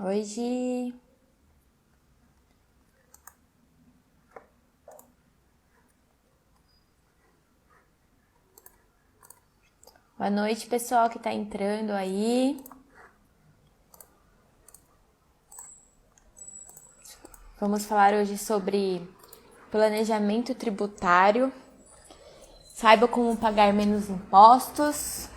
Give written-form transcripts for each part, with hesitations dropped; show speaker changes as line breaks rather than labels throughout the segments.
Oi, Gi. Boa noite, pessoal que tá entrando aí. Vamos falar hoje sobre planejamento tributário. Saiba como pagar menos impostos.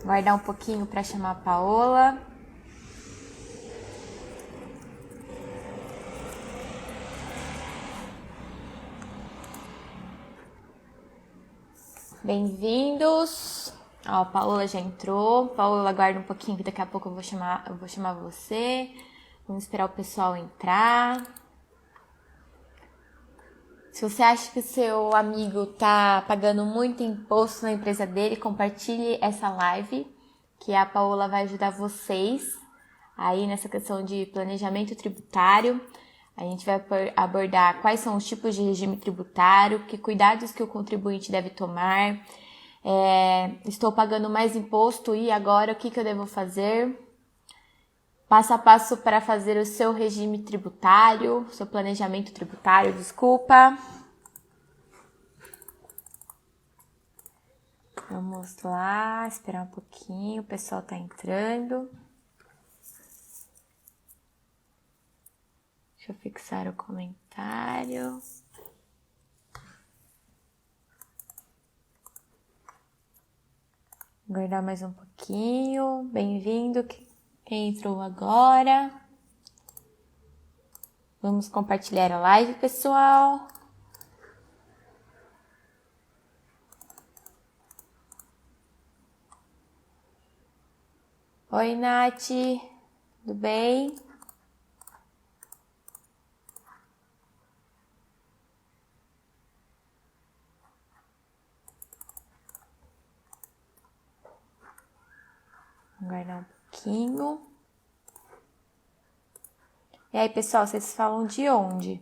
Guardar um pouquinho para chamar a Paola. Bem-vindos. Ó, a Paola já entrou. Paola, aguarda um pouquinho que daqui a pouco eu vou chamar você. Vamos esperar o pessoal entrar. Se você acha que o seu amigo tá pagando muito imposto na empresa dele, compartilhe essa live, que a Paola vai ajudar vocês aí nessa questão de planejamento tributário. A gente vai abordar quais são os tipos de regime tributário, que cuidados que o contribuinte deve tomar. Estou pagando mais imposto e agora o que eu devo fazer? Passo a passo para fazer o seu regime tributário, seu planejamento tributário, desculpa. Vamos lá, esperar um pouquinho, o pessoal tá entrando. Deixa eu fixar o comentário. Aguardar mais um pouquinho. Bem-vindo quem entrou agora. Vamos compartilhar a live, pessoal. Oi, Nath. Tudo bem? Aguardar um pouquinho. E aí, pessoal, vocês falam de onde?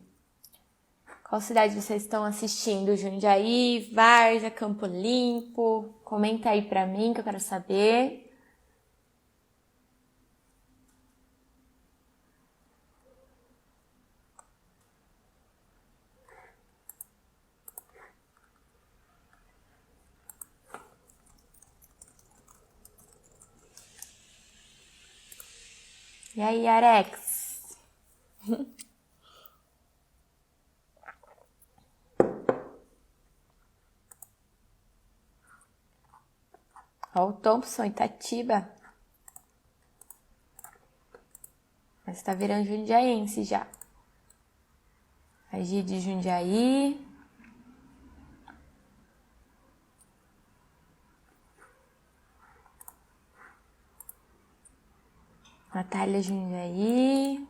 Qual cidade vocês estão assistindo? Jundiaí, Várzea, Campo Limpo? Comenta aí pra mim que eu quero saber. E aí, Arex? Ó, o Thompson, Itatiba. Mas tá virando jundiaense já. A Gi de Jundiaí. Natália Jundiaí.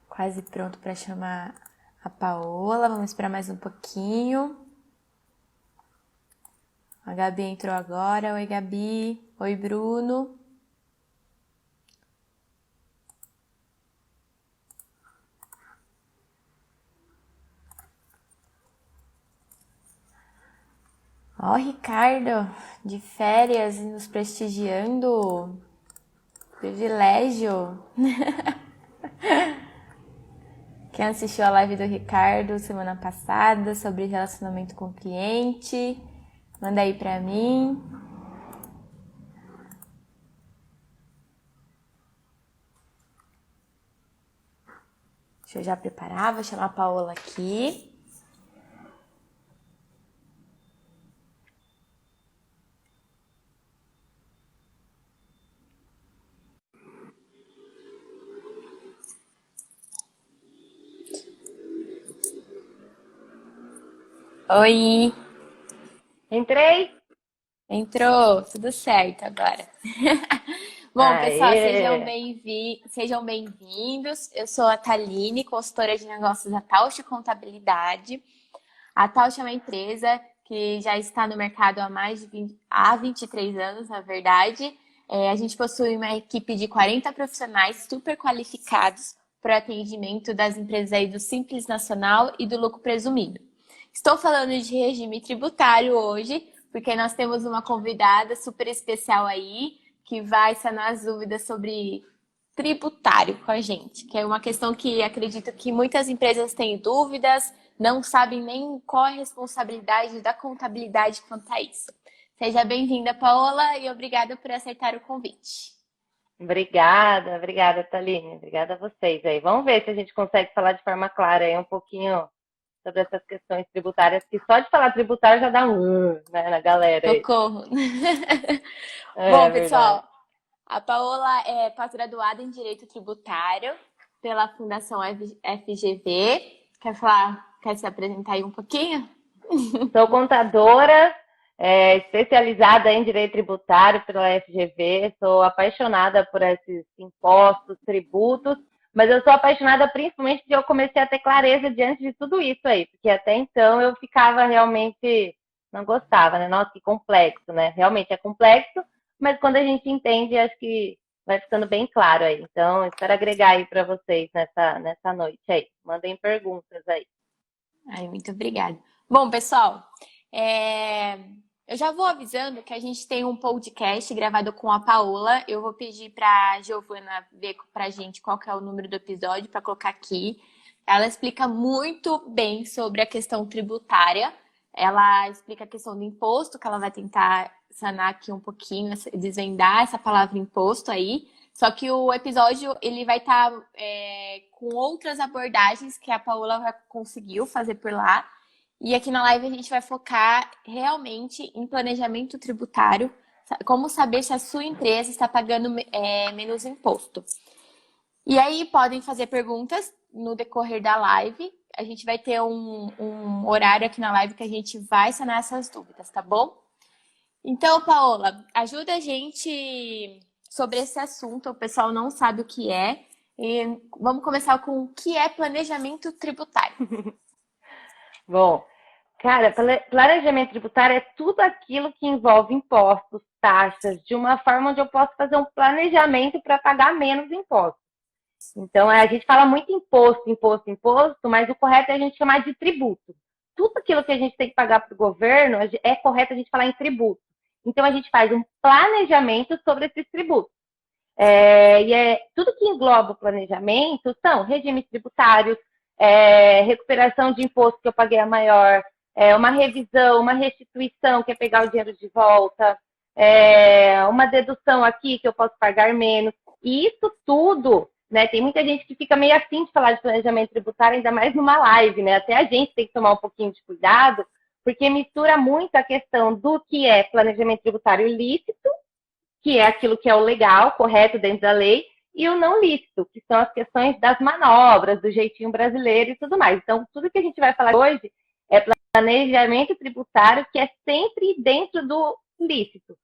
Quase pronto para chamar a Paola. Vamos esperar mais um pouquinho. A Gabi entrou agora. Oi, Gabi. Oi, Bruno. Ó, Ricardo, de férias e nos prestigiando. Privilégio. Quem assistiu a live do Ricardo semana passada sobre relacionamento com o cliente, manda aí pra mim. Deixa eu já preparar, vou chamar a Paola aqui. Oi,
Entrei?
entrou, tudo certo agora. Bom, pessoal,
Aê!
sejam bem-vindos. Eu sou a Thaline, consultora de negócios da Tausch Contabilidade. A Tausch é uma empresa que já está no mercado há 23 anos, na verdade. A gente possui uma equipe de 40 profissionais super qualificados para o atendimento das empresas aí do Simples Nacional e do lucro presumido. Estou falando de regime tributário hoje, porque nós temos uma convidada super especial aí, que vai sanar as dúvidas sobre tributário com a gente, que é uma questão que acredito que muitas empresas têm dúvidas, não sabem nem qual é a responsabilidade da contabilidade quanto a isso. Seja bem-vinda, Paola, e obrigada por aceitar o convite.
Obrigada, Thaline. Obrigada a vocês aí. Vamos ver se a gente consegue falar de forma clara aí um pouquinho sobre essas questões tributárias, que só de falar tributário já dá né, na galera aí.
Socorro.
É
Bom,
verdade.
pessoal, a Paola é pós-graduada em Direito Tributário pela Fundação FGV. Quer se apresentar aí um pouquinho?
Sou contadora, especializada em Direito Tributário pela FGV. Sou apaixonada por esses impostos, tributos, mas eu sou apaixonada principalmente porque eu comecei a ter clareza diante de tudo isso aí, porque até então eu ficava realmente, não gostava, né? Nossa, que complexo, né? Realmente é complexo, mas quando a gente entende, acho que vai ficando bem claro aí. Então, espero agregar aí para vocês nessa noite aí. Mandem perguntas aí.
Ai, muito obrigada. Bom, pessoal, eu já vou avisando que a gente tem um podcast gravado com a Paola. Eu vou pedir para a Giovana ver para a gente qual que é o número do episódio para colocar aqui. Ela explica muito bem sobre a questão tributária. Ela explica a questão do imposto, que ela vai tentar sanar aqui um pouquinho, desvendar essa palavra imposto aí. Só que o episódio ele vai estar com outras abordagens que a Paola conseguiu fazer por lá. E aqui na live a gente vai focar realmente em planejamento tributário, como saber se a sua empresa está pagando menos imposto. E aí podem fazer perguntas no decorrer da live. A gente vai ter um horário aqui na live que a gente vai sanar essas dúvidas, tá bom? Então, Paola, ajuda a gente sobre esse assunto. O pessoal não sabe o que é. E vamos começar com o que é planejamento tributário.
Bom, cara, planejamento tributário é tudo aquilo que envolve impostos, taxas, de uma forma onde eu posso fazer um planejamento para pagar menos impostos. Então, a gente fala muito imposto, mas o correto é a gente chamar de tributo. Tudo aquilo que a gente tem que pagar para o governo, é correto a gente falar em tributo. Então, a gente faz um planejamento sobre esses tributos. Tudo que engloba o planejamento são regimes tributários, recuperação de imposto que eu paguei a maior, uma revisão, uma restituição, que é pegar o dinheiro de volta, uma dedução aqui que eu posso pagar menos. E isso tudo, né? Tem muita gente que fica meio assim de falar de planejamento tributário, ainda mais numa live, né? Até a gente tem que tomar um pouquinho de cuidado, porque mistura muito a questão do que é planejamento tributário lícito, que é aquilo que é o legal, correto dentro da lei, e o não lícito, que são as questões das manobras, do jeitinho brasileiro e tudo mais. Então, tudo que a gente vai falar hoje é planejamento tributário, que é sempre dentro do lícito.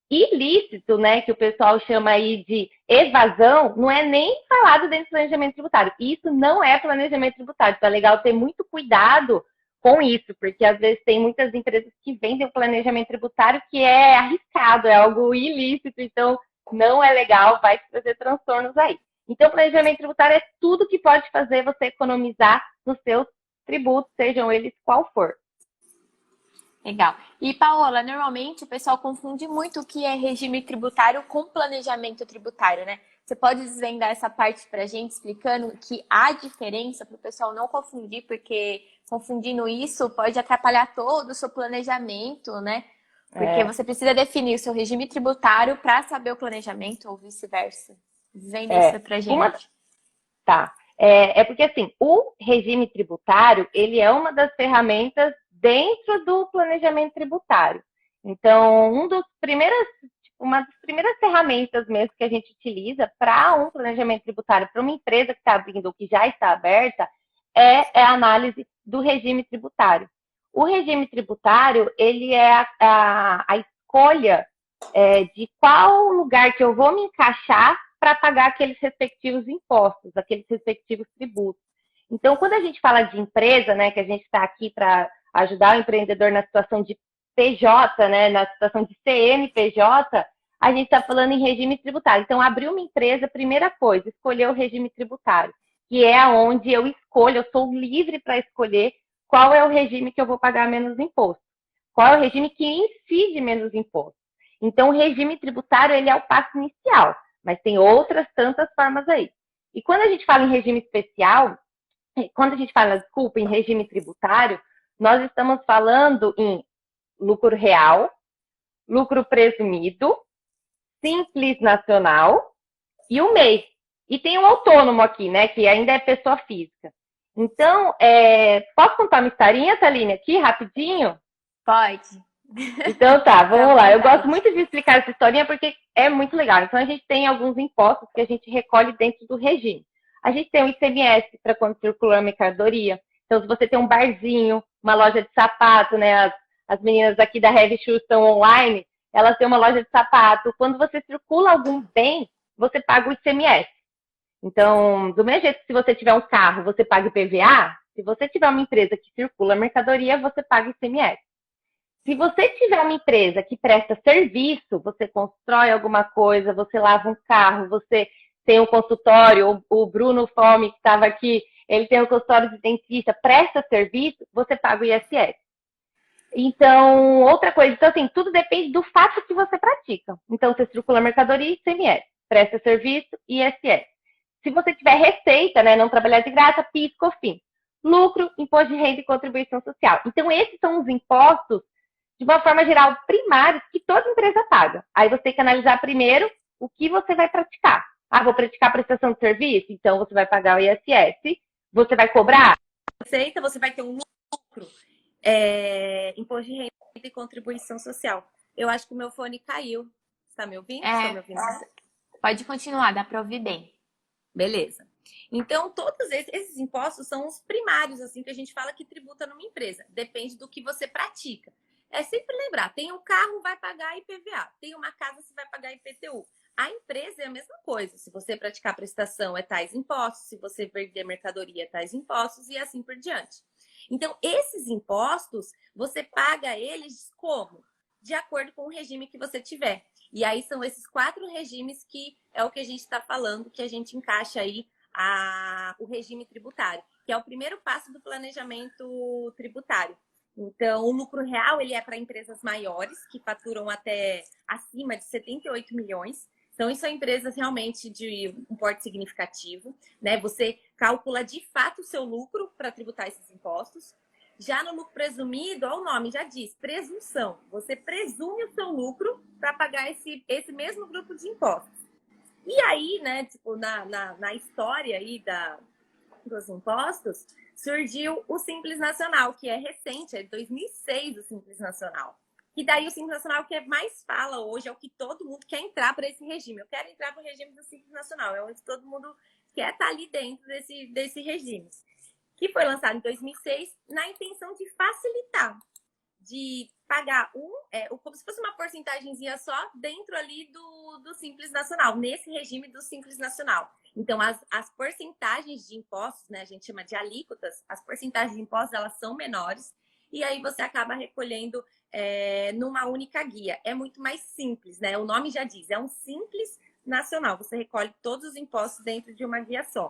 Ilícito, né, que o pessoal chama aí de evasão, não é nem falado dentro do planejamento tributário. Isso não é planejamento tributário. Então, é legal ter muito cuidado com isso, porque às vezes tem muitas empresas que vendem o planejamento tributário que é arriscado, é algo ilícito, então não é legal, vai trazer transtornos aí. Então, o planejamento tributário é tudo que pode fazer você economizar nos seus tributos, sejam eles qual for.
Legal. E, Paola, normalmente o pessoal confunde muito o que é regime tributário com planejamento tributário, né? Você pode desvendar essa parte para a gente, explicando que há diferença para o pessoal não confundir, porque confundindo isso pode atrapalhar todo o seu planejamento, né? Porque você precisa definir o seu regime tributário para saber o planejamento ou vice-versa. Desvenda isso para a gente.
Tá. Porque, assim, o regime tributário, ele é uma das ferramentas dentro do planejamento tributário. Então, uma das primeiras ferramentas mesmo que a gente utiliza para um planejamento tributário, para uma empresa que está abrindo ou que já está aberta, é a análise do regime tributário. O regime tributário, ele é a escolha de qual lugar que eu vou me encaixar para pagar aqueles respectivos impostos, aqueles respectivos tributos. Então, quando a gente fala de empresa, né, que a gente está aqui para ajudar o empreendedor na situação de PJ, né, na situação de CNPJ, a gente está falando em regime tributário. Então, abrir uma empresa, primeira coisa, escolher o regime tributário, que é onde eu escolho, eu sou livre para escolher qual é o regime que eu vou pagar menos imposto. Qual é o regime que incide menos imposto. Então, o regime tributário, ele é o passo inicial, mas tem outras tantas formas aí. E quando a gente fala em regime especial, quando a gente fala, desculpa, em regime tributário, nós estamos falando em lucro real, lucro presumido, simples nacional e o MEI. E tem o autônomo aqui, né, que ainda é pessoa física. Então, posso contar uma historinha, Thaline, aqui, rapidinho?
Pode.
Então tá, vamos lá. Eu gosto muito de explicar essa historinha porque é muito legal. Então a gente tem alguns impostos que a gente recolhe dentro do regime. A gente tem o ICMS para quando circula a mercadoria. Então se você tem um barzinho, uma loja de sapato, né? As meninas aqui da Heavy Shoes estão online, elas têm uma loja de sapato. Quando você circula algum bem, você paga o ICMS. Então, do mesmo jeito que se você tiver um carro, você paga IPVA, se você tiver uma empresa que circula a mercadoria, você paga ICMS. Se você tiver uma empresa que presta serviço, você constrói alguma coisa, você lava um carro, você tem um consultório, o Bruno Fome, que estava aqui, ele tem um consultório de dentista, presta serviço, você paga o ISS. Então, outra coisa, então assim, tudo depende do fato que você pratica. Então, você circula mercadoria, ICMS, presta serviço, ISS. Se você tiver receita, né, não trabalhar de graça, PIS, COFINS. Lucro, imposto de renda e contribuição social. Então, esses são os impostos de uma forma geral, primários, que toda empresa paga. Aí você tem que analisar primeiro o que você vai praticar. Ah, vou praticar prestação de serviço? Então você vai pagar o ISS. Você vai cobrar?
Receita, você vai ter um lucro, imposto de renda e contribuição social. Eu acho que o meu fone caiu. Você tá me ouvindo? Estão me ouvindo?
Pode continuar, dá para ouvir bem.
Beleza. Então, todos esses impostos são os primários, assim, que a gente fala que tributa numa empresa. Depende do que você pratica. É sempre lembrar, tem um carro, vai pagar IPVA. Tem uma casa, você vai pagar IPTU. A empresa é a mesma coisa. Se você praticar prestação, é tais impostos. Se você vender mercadoria, é tais impostos e assim por diante. Então, esses impostos, você paga eles como? De acordo com o regime que você tiver. E aí são esses 4 regimes que é o que a gente está falando, que a gente encaixa aí o regime tributário, que é o primeiro passo do planejamento tributário. Então, o lucro real ele é para empresas maiores, que faturam até acima de 78 milhões. Então, isso são empresas realmente de um porte significativo, né? Você calcula de fato o seu lucro para tributar esses impostos. Já no lucro presumido, ó, o nome já diz, presunção. Você presume o seu lucro para pagar esse mesmo grupo de impostos. E aí, né, tipo, na história aí dos impostos, surgiu o Simples Nacional, que é recente, é de 2006 o Simples Nacional. E daí o Simples Nacional que mais fala hoje é o que todo mundo quer entrar para esse regime. Eu quero entrar para o regime do Simples Nacional, é onde todo mundo quer estar ali dentro desse regime. Que foi lançado em 2006 na intenção de facilitar, de pagar como se fosse uma porcentagemzinha só dentro ali do Simples Nacional, nesse regime do Simples Nacional. Então, as porcentagens de impostos, né, a gente chama de alíquotas, as porcentagens de impostos, elas são menores, e aí você acaba recolhendo numa única guia. É muito mais simples, né? O nome já diz, é um Simples Nacional. Você recolhe todos os impostos dentro de uma guia só.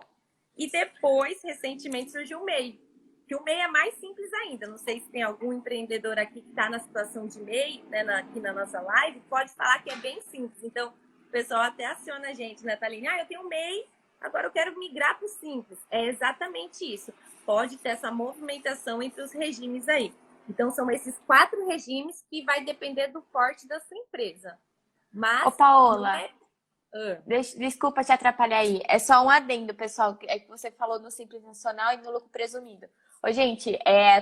E depois, recentemente, surgiu o MEI, que o MEI é mais simples ainda. Não sei se tem algum empreendedor aqui que está na situação de MEI, né, aqui na nossa live, pode falar que é bem simples. Então, o pessoal até aciona a gente, né, Thaline? Eu tenho MEI, agora eu quero migrar para o simples. É exatamente isso. Pode ter essa movimentação entre os regimes aí. Então, são esses 4 regimes que vai depender do porte da sua empresa. Mas,
Ô, Paola, desculpa te atrapalhar aí. É só um adendo, pessoal. É que você falou no Simples Nacional e no lucro presumido. Ô, gente,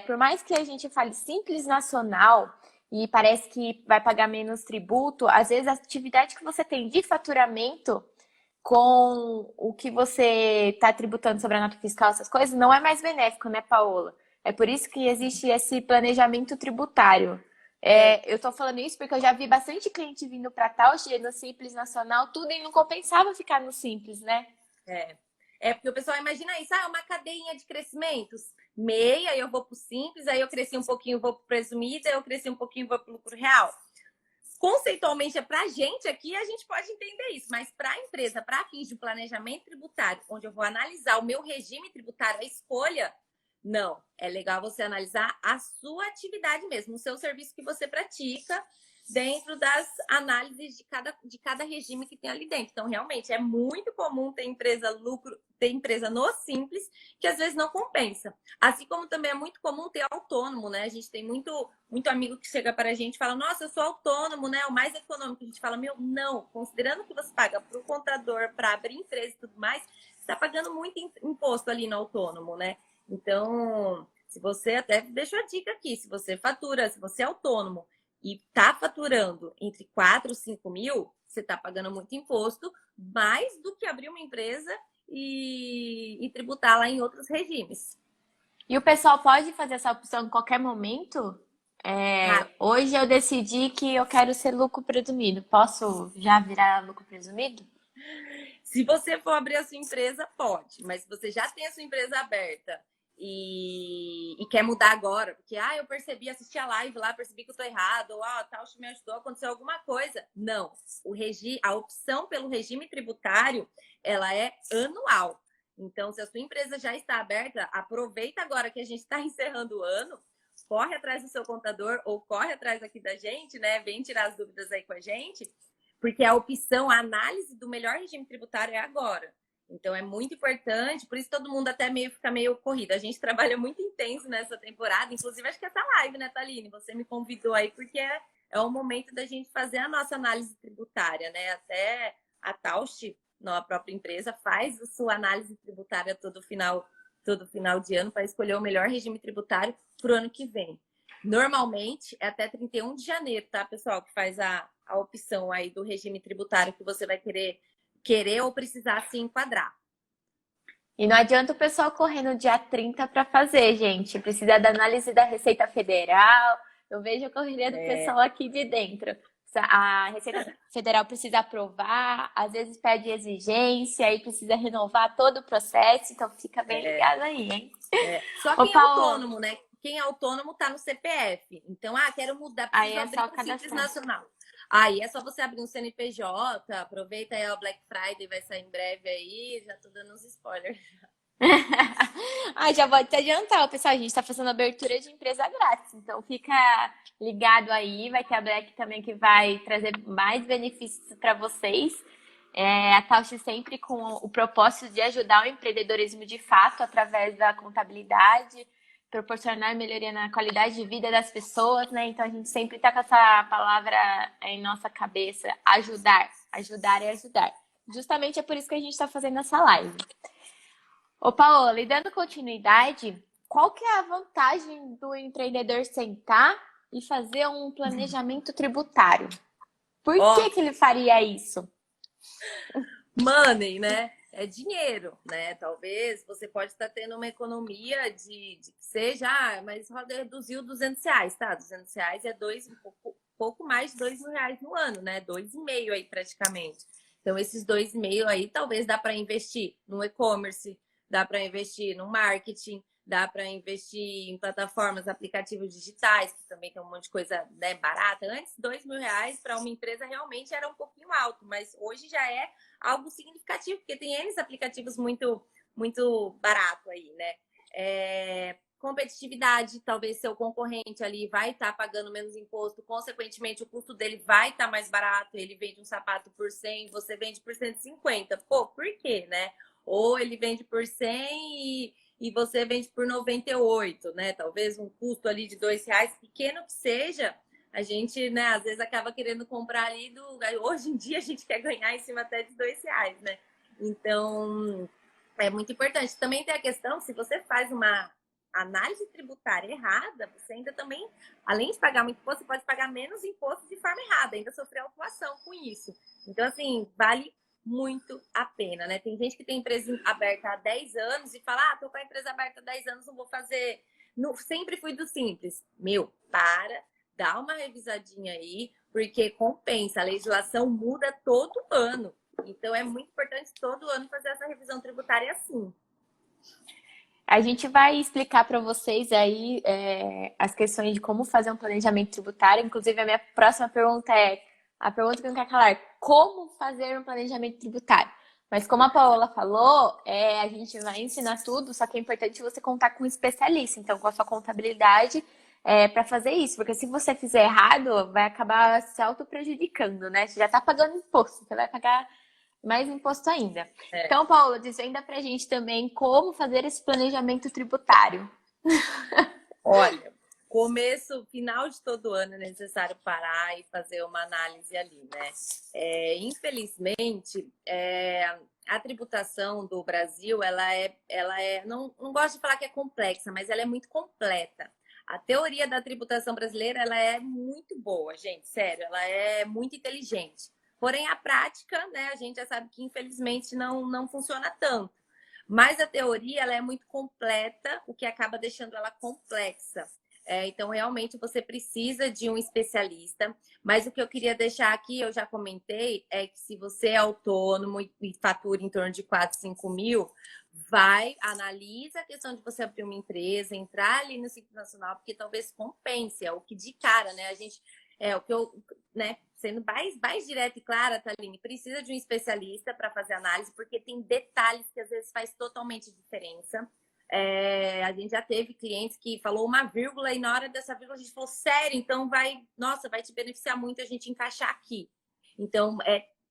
por mais que a gente fale Simples Nacional e parece que vai pagar menos tributo, às vezes a atividade que você tem de faturamento com o que você está tributando sobre a nota fiscal, essas coisas, não é mais benéfico, né, Paola? É por isso que existe esse planejamento tributário. Eu tô falando isso porque eu já vi bastante cliente vindo para Tausch no Simples Nacional, tudo e não compensava ficar no Simples, né?
Porque o pessoal imagina isso, uma cadeinha de crescimentos. MEI, aí eu vou para o simples, aí eu cresci um pouquinho, vou para o presumido, aí eu cresci um pouquinho, vou para o lucro real. Conceitualmente, é para a gente aqui, a gente pode entender isso, mas para a empresa, para fins de planejamento tributário, onde eu vou analisar o meu regime tributário, a escolha, não. É legal você analisar a sua atividade mesmo, o seu serviço que você pratica, dentro das análises de cada regime que tem ali dentro. Então, realmente, é muito comum ter empresa lucro, ter empresa no simples, que às vezes não compensa. Assim como também é muito comum ter autônomo, né? A gente tem muito amigo que chega para a gente e fala, nossa, eu sou autônomo, né? O mais econômico. A gente fala, meu, não. Considerando que você paga para o contador, para abrir empresa e tudo mais, você está pagando muito imposto ali no autônomo, né? Então, se você até deixou a dica aqui, se você fatura, se você é autônomo e está faturando entre 4 e 5 mil, você está pagando muito imposto, mais do que abrir uma empresa e tributar lá em outros regimes.
E o pessoal pode fazer essa opção em qualquer momento?
Ah,
Hoje eu decidi que eu quero ser lucro presumido. Posso já virar lucro presumido?
se você for abrir a sua empresa, pode. Mas se você já tem a sua empresa aberta e quer mudar agora, porque eu percebi, assisti a live lá, percebi que eu tô errado, ou tal, me ajudou, aconteceu alguma coisa. Não. A opção pelo regime tributário, ela é anual. Então, se a sua empresa já está aberta, aproveita agora que a gente está encerrando o ano, corre atrás do seu contador ou corre atrás aqui da gente, né? Vem tirar as dúvidas aí com a gente, porque a opção, a análise do melhor regime tributário é agora. Então é muito importante, por isso todo mundo até fica meio corrido. A gente trabalha muito intenso nessa temporada, inclusive acho que essa live, né, Thaline? Você me convidou aí porque é o momento da gente fazer a nossa análise tributária, né? Até a Taust, a própria empresa, faz a sua análise tributária todo final de ano para escolher o melhor regime tributário para o ano que vem. Normalmente é até 31 de janeiro, tá, pessoal? Que faz a opção aí do regime tributário que você vai querer ou precisar se enquadrar.
E não adianta o pessoal correr no dia 30 para fazer, gente. Precisa da análise da Receita Federal. Eu vejo a correria do pessoal aqui de dentro. A Receita Federal precisa aprovar, às vezes pede exigência, aí precisa renovar todo o processo, então fica bem ligado aí, hein?
Só quem é autônomo, né? Quem é autônomo tá no CPF. Então, quero mudar, preciso abrir um Simples Nacional. Aí é só você abrir um CNPJ, aproveita aí o Black Friday, vai sair em breve aí, já tô dando uns spoilers.
Já vou te adiantar, pessoal, a gente tá fazendo abertura de empresa grátis, então fica ligado aí, vai ter a Black também que vai trazer mais benefícios para vocês. A Tausch sempre com o propósito de ajudar o empreendedorismo de fato através da contabilidade, proporcionar melhoria na qualidade de vida das pessoas, né? Então a gente sempre tá com essa palavra em nossa cabeça, ajudar, ajudar e ajudar. Justamente é por isso que a gente está fazendo essa live. Ô, Paola, e dando continuidade, qual que é a vantagem do empreendedor sentar e fazer um planejamento tributário? Por que ele faria isso?
Money, né? É dinheiro, né? Talvez você pode estar tendo uma economia de que seja, mas reduziu R$200, tá? R$200 é pouco mais de R$2.000 no ano, né? 2,5 aí praticamente. Então, esses 2,5 aí, talvez dá para investir no e-commerce, dá para investir no marketing, dá para investir em plataformas, aplicativos digitais, que também tem um monte de coisa, né, barata. Antes, R$2.000 para uma empresa realmente era um pouquinho alto, mas hoje já é algo significativo, porque tem N aplicativos muito, muito barato aí, né? Competitividade, talvez seu concorrente ali vai estar pagando menos imposto, consequentemente o custo dele vai estar mais barato, ele vende um sapato por 100, você vende por 150. Pô, por quê, né? Ou ele vende por 100 e você vende por 98, né? Talvez um custo ali de R$2, pequeno que seja, a gente, né, às vezes acaba querendo comprar ali hoje em dia a gente quer ganhar em cima até de R$2, né? Então, é muito importante. Também tem a questão, se você faz uma análise tributária errada, você ainda também, além de pagar muito imposto, você pode pagar menos imposto de forma errada, ainda sofrer autuação com isso. Então, assim, vale muito a pena, né? Tem gente que tem empresa aberta há 10 anos e fala, tô com a empresa aberta há 10 anos, não vou fazer... sempre fui do simples. Dá uma revisadinha aí, porque compensa. A legislação muda todo ano. Então, é muito importante todo ano fazer essa revisão tributária assim.
A gente vai explicar para vocês aí as questões de como fazer um planejamento tributário. Inclusive, a minha próxima pergunta é a pergunta que não quer calar: como fazer um planejamento tributário? Mas como a Paola falou, a gente vai ensinar tudo, só que é importante você contar com um especialista, então com a sua contabilidade para fazer isso, porque se você fizer errado, vai acabar se auto-prejudicando, né? Você já está pagando imposto, você vai pagar mais imposto ainda. Então, Paola, desvenda pra gente também como fazer esse planejamento tributário.
Olha, final de todo ano é necessário parar e fazer uma análise ali, né? Infelizmente, a tributação do Brasil, não gosto de falar que é complexa, mas ela é muito completa. A teoria da tributação brasileira, ela é muito boa, gente, sério, ela é muito inteligente. Porém, a prática, né, a gente já sabe que infelizmente não funciona tanto. Mas a teoria ela é muito completa, o que acaba deixando ela complexa. Então, realmente, você precisa de um especialista. Mas o que eu queria deixar aqui, eu já comentei, é que se você é autônomo e fatura em torno de 4, 5 mil, analisa a questão de você abrir uma empresa, entrar ali no Simples Nacional, porque talvez compense, é o que de cara, né? O que eu, né, sendo mais direta e clara, Thaline, precisa de um especialista para fazer análise, porque tem detalhes que às vezes faz totalmente diferença. A gente já teve clientes que falou uma vírgula e na hora dessa vírgula a gente falou, sério, então vai te beneficiar muito a gente encaixar aqui. Então,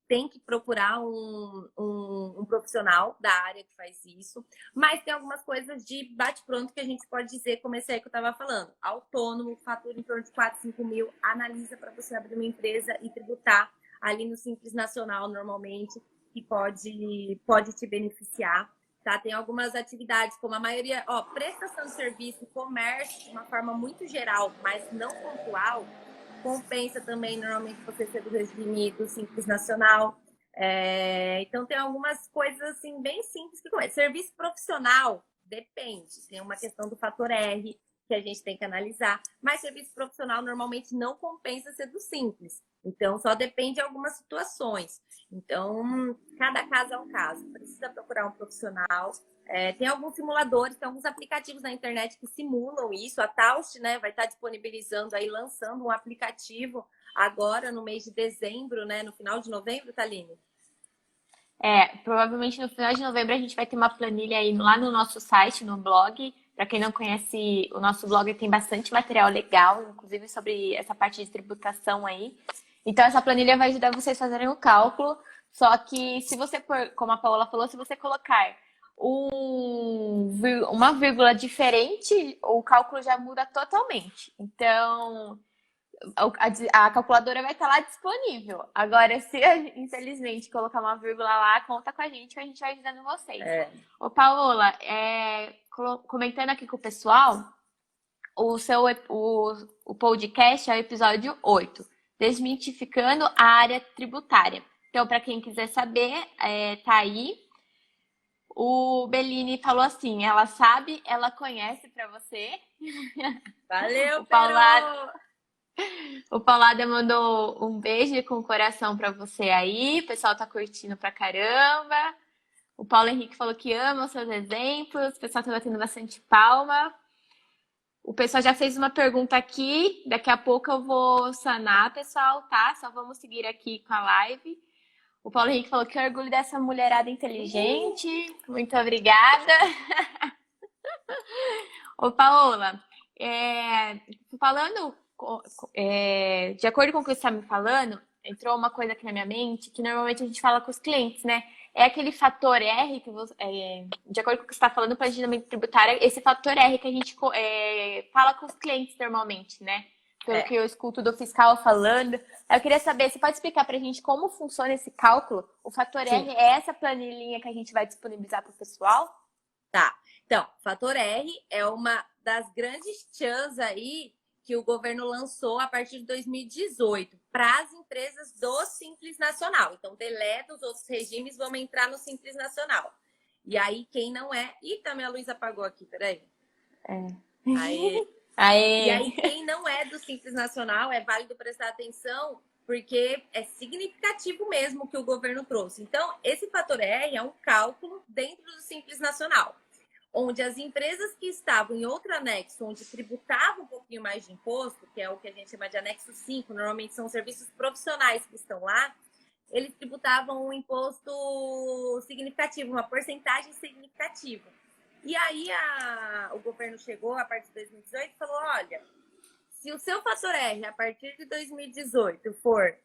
tem que procurar um profissional da área que faz isso. Mas tem algumas coisas de bate-pronto que a gente pode dizer, como esse aí que eu estava falando. Autônomo, fatura em torno de 4, 5 mil, analisa para você abrir uma empresa e tributar ali no Simples Nacional, normalmente, que pode te beneficiar. Tá? Tem algumas atividades, como a maioria, prestação de serviço, comércio, de uma forma muito geral, mas não pontual, compensa também, normalmente, você ser do regime do Simples Nacional. Então, tem algumas coisas, assim, bem simples que começam. Serviço profissional, depende. Tem uma questão do fator R, que a gente tem que analisar. Mas serviço profissional, normalmente, não compensa ser do Simples. Então, só depende de algumas situações. Então, cada caso é um caso. Precisa procurar um profissional. Tem alguns simuladores, tem alguns aplicativos na internet que simulam isso. A Taust, né, vai estar disponibilizando aí, lançando um aplicativo agora no mês de dezembro, né, no final de novembro, Thaline?
Provavelmente no final de novembro a gente vai ter uma planilha aí lá no nosso site, no blog. Para quem não conhece, o nosso blog tem bastante material legal, inclusive sobre essa parte de tributação aí. Então, essa planilha vai ajudar vocês a fazerem o cálculo. Só que se você, como a Paola falou, se você colocar uma vírgula diferente, o cálculo já muda totalmente. Então, a calculadora vai estar lá disponível. Agora, se infelizmente colocar uma vírgula lá, conta com a gente que a gente vai ajudando vocês. Ô, Paola, comentando aqui com o pessoal, o podcast é o episódio 8, Desmitificando a Área Tributária. Então, para quem quiser saber, tá aí. O Bellini falou assim, ela sabe, ela conhece para você.
Valeu,
O Paulada mandou um beijo com o coração para você aí. O pessoal tá curtindo pra caramba. O Paulo Henrique falou que ama os seus exemplos. O pessoal tá batendo bastante palma. O pessoal já fez uma pergunta aqui. Daqui a pouco eu vou sanar, pessoal, tá? Só vamos seguir aqui com a live. O Paulo Henrique falou que orgulho dessa mulherada inteligente. Muito obrigada. Ô, Paola, falando, de acordo com o que você está me falando, entrou uma coisa aqui na minha mente que normalmente a gente fala com os clientes, né? É aquele fator R que você, de acordo com o que você está falando, planejamento tributário, esse fator R que a gente fala com os clientes normalmente, né? Pelo que eu escuto do fiscal falando. Eu queria saber, você pode explicar para a gente como funciona esse cálculo? O fator R é essa planilhinha que a gente vai disponibilizar para o pessoal?
Tá. Então, fator R é uma das grandes tchãs aí que o governo lançou a partir de 2018 para as empresas do Simples Nacional. Então, deleta os outros regimes, vamos entrar no Simples Nacional. E aí, quem não é... Ih, também a luz apagou aqui, peraí. Aê. E aí, quem não é do Simples Nacional, é válido prestar atenção, porque é significativo mesmo o que o governo trouxe. Então, esse fator R é um cálculo dentro do Simples Nacional. onde as empresas que estavam em outro anexo, onde tributavam um pouquinho mais de imposto, que é o que a gente chama de anexo 5, normalmente são serviços profissionais que estão lá, eles tributavam um imposto significativo, uma porcentagem significativa. E aí o governo chegou, a partir de 2018, e falou, olha, se o seu fator R, a partir de 2018, for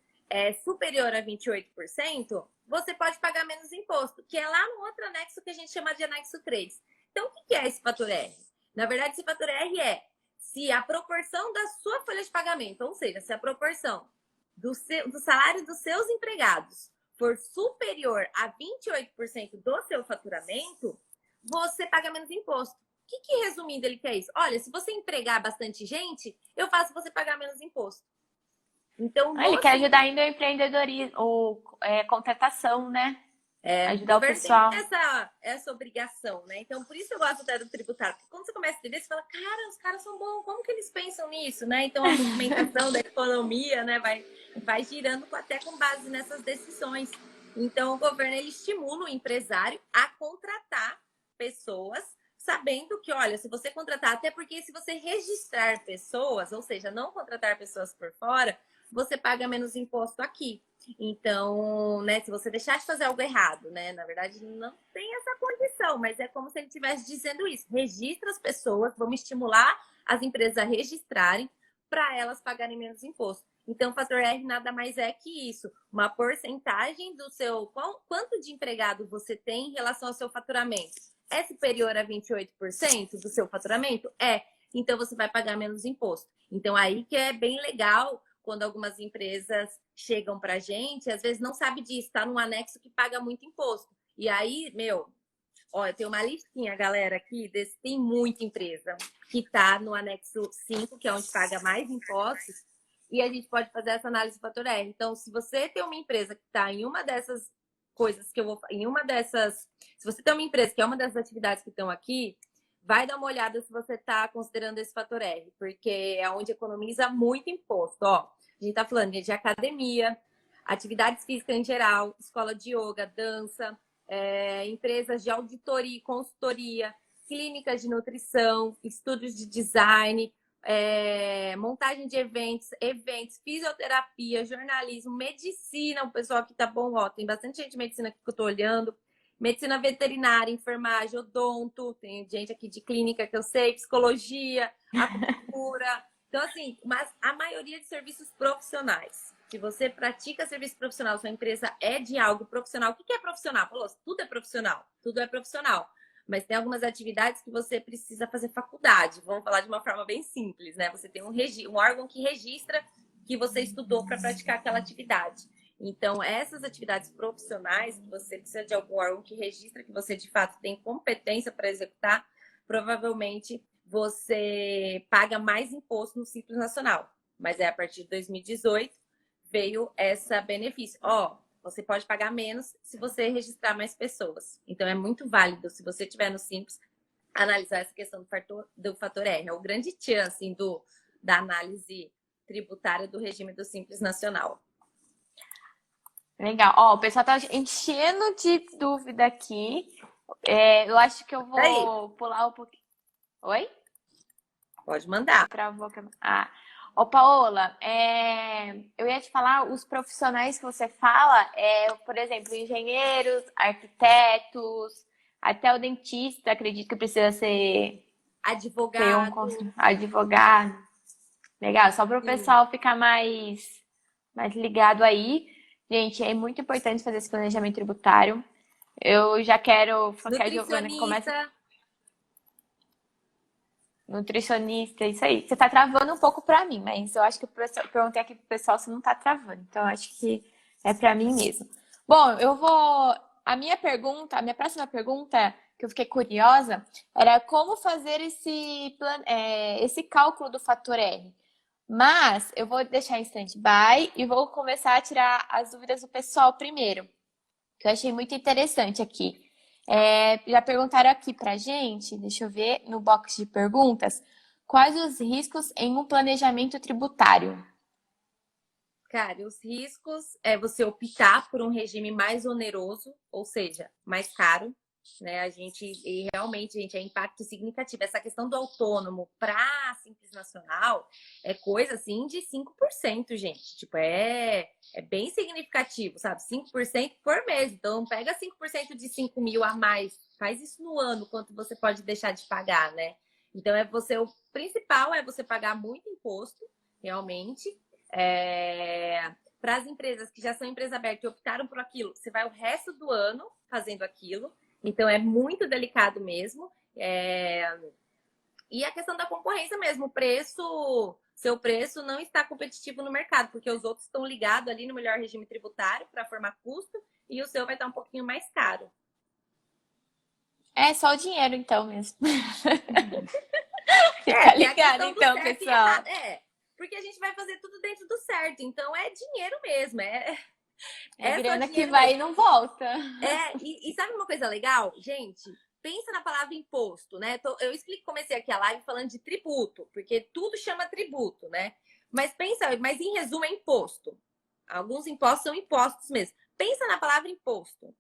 superior a 28%, você pode pagar menos imposto, que é lá no outro anexo que a gente chama de anexo 3. Então, o que é esse fator R? Na verdade, esse fator R é se a proporção da sua folha de pagamento, ou seja, se a proporção do salário dos seus empregados for superior a 28% do seu faturamento, você paga menos imposto. O que resumindo, ele quer isso? Olha, se você empregar bastante gente, eu faço você pagar menos imposto. Então,
Ele quer ajudar ainda o empreendedorismo, contratação, né? Ajudar o pessoal.
Tem essa obrigação, né? Então, por isso eu gosto até do tributário. Porque quando você começa a entender, você fala, cara, os caras são bons, como que eles pensam nisso, né? Então, a movimentação da economia, né, vai girando até com base nessas decisões. Então, o governo, ele estimula o empresário a contratar pessoas, sabendo que, olha, se você contratar, até porque se você registrar pessoas, ou seja, não contratar pessoas por fora, você paga menos imposto aqui. Então, né, se você deixar de fazer algo errado, né, na verdade não tem essa condição, mas é como se ele estivesse dizendo isso. Registra as pessoas, vamos estimular as empresas a registrarem para elas pagarem menos imposto. Então, o fator R nada mais é que isso, uma porcentagem do seu, quanto de empregado você tem em relação ao seu faturamento. É superior a 28% do seu faturamento? É. Então, você vai pagar menos imposto. Então, aí que é bem legal quando algumas empresas chegam pra gente, às vezes não sabe disso, tá num anexo que paga muito imposto. E aí, olha, tem uma listinha, galera, aqui, tem muita empresa que tá no anexo 5, que é onde paga mais impostos, e a gente pode fazer essa análise do fator R. Então, se você tem uma empresa que está em uma dessas coisas que eu vou... Se você tem uma empresa que é uma dessas atividades que estão aqui, vai dar uma olhada se você está considerando esse fator R, porque é onde economiza muito imposto. Ó, a gente está falando de academia, atividades físicas em geral, escola de yoga, dança, empresas de auditoria e consultoria, clínicas de nutrição, estúdios de design, montagem de eventos, fisioterapia, jornalismo, medicina, o pessoal aqui tá bom, ó, tem bastante gente de medicina aqui que eu tô olhando, medicina veterinária, enfermagem, odonto, tem gente aqui de clínica que eu sei, psicologia, acupuntura. Então, assim, mas a maioria de serviços profissionais. Se você pratica serviço profissional, sua empresa é de algo profissional. O que é profissional? Falou, tudo é profissional. Tudo é profissional. Mas tem algumas atividades que você precisa fazer faculdade. Vamos falar de uma forma bem simples, né? Você tem um órgão que registra que você estudou para praticar aquela atividade. Então, essas atividades profissionais, que você precisa de algum órgão que registra que você, de fato, tem competência para executar, provavelmente você paga mais imposto no Simples Nacional. Mas a partir de 2018 veio esse benefício. Ó, você pode pagar menos se você registrar mais pessoas. Então, é muito válido, se você estiver no Simples, analisar essa questão do fator R. É o grande tchan, assim, da análise tributária do regime do Simples Nacional.
Legal. Ó, o pessoal tá enchendo de dúvida aqui. Eu acho que eu vou pular um pouquinho. Oi?
Pode mandar.
Travou. Ô, Paola, eu ia te falar, os profissionais que você fala, por exemplo, engenheiros, arquitetos, até o dentista, acredito que precisa ser advogado. Legal, só para o pessoal ficar mais ligado aí. Gente, é muito importante fazer esse planejamento tributário. Eu já quero que a Giovana comece. Nutricionista, isso aí. Você tá travando um pouco pra mim, mas eu acho que eu perguntei aqui pro pessoal se não tá travando. Então, eu acho que é pra mim mesmo. Bom, a minha próxima pergunta, que eu fiquei curiosa, era como fazer esse cálculo do fator R. Mas eu vou deixar em stand-by e vou começar a tirar as dúvidas do pessoal primeiro, que eu achei muito interessante aqui. Já perguntaram aqui pra gente, deixa eu ver no box de perguntas, quais os riscos em um planejamento tributário?
Cara, os riscos é você optar por um regime mais oneroso, ou seja, mais caro, né? E realmente, gente, é impacto significativo. Essa questão do autônomo para Simples Nacional é coisa assim de 5%, gente. Tipo, é bem significativo, sabe? 5% por mês. Então, pega 5% de 5 mil a mais, faz isso no ano, quanto você pode deixar de pagar, né? Então, o principal é você pagar muito imposto, realmente. Para as empresas que já são empresa aberta e optaram por aquilo, você vai o resto do ano fazendo aquilo. Então, é muito delicado mesmo. E a questão da concorrência mesmo, seu preço não está competitivo no mercado, porque os outros estão ligados ali no melhor regime tributário para formar custo e o seu vai estar um pouquinho mais caro.
É só o dinheiro, então, mesmo. Fica ligado, então, pessoal.
Porque a gente vai fazer tudo dentro do certo. Então, é dinheiro mesmo.
É
só
grana que
dinheiro
vai
mesmo.
e não volta.
E sabe uma coisa legal? Gente, pensa na palavra imposto, né? Eu comecei aqui a live falando de tributo, porque tudo chama tributo, né? Mas em resumo, é imposto. Alguns impostos são impostos mesmo. Pensa na palavra imposto. O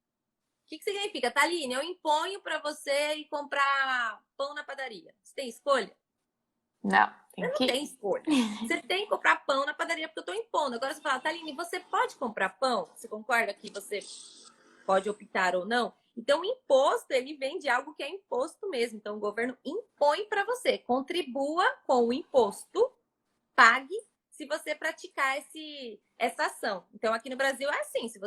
que significa? Thaline, eu imponho para você ir comprar pão na padaria. Você tem escolha?
Não,
Você não tem escolha. Você tem que comprar pão na padaria porque eu estou impondo. Agora você fala, Thaline, você pode comprar pão? Você concorda que você pode optar ou não? Então, o imposto, ele vem de algo que é imposto mesmo. Então, o governo impõe para você. Contribua com o imposto, pague se você praticar essa ação. Então, aqui no Brasil é assim. Se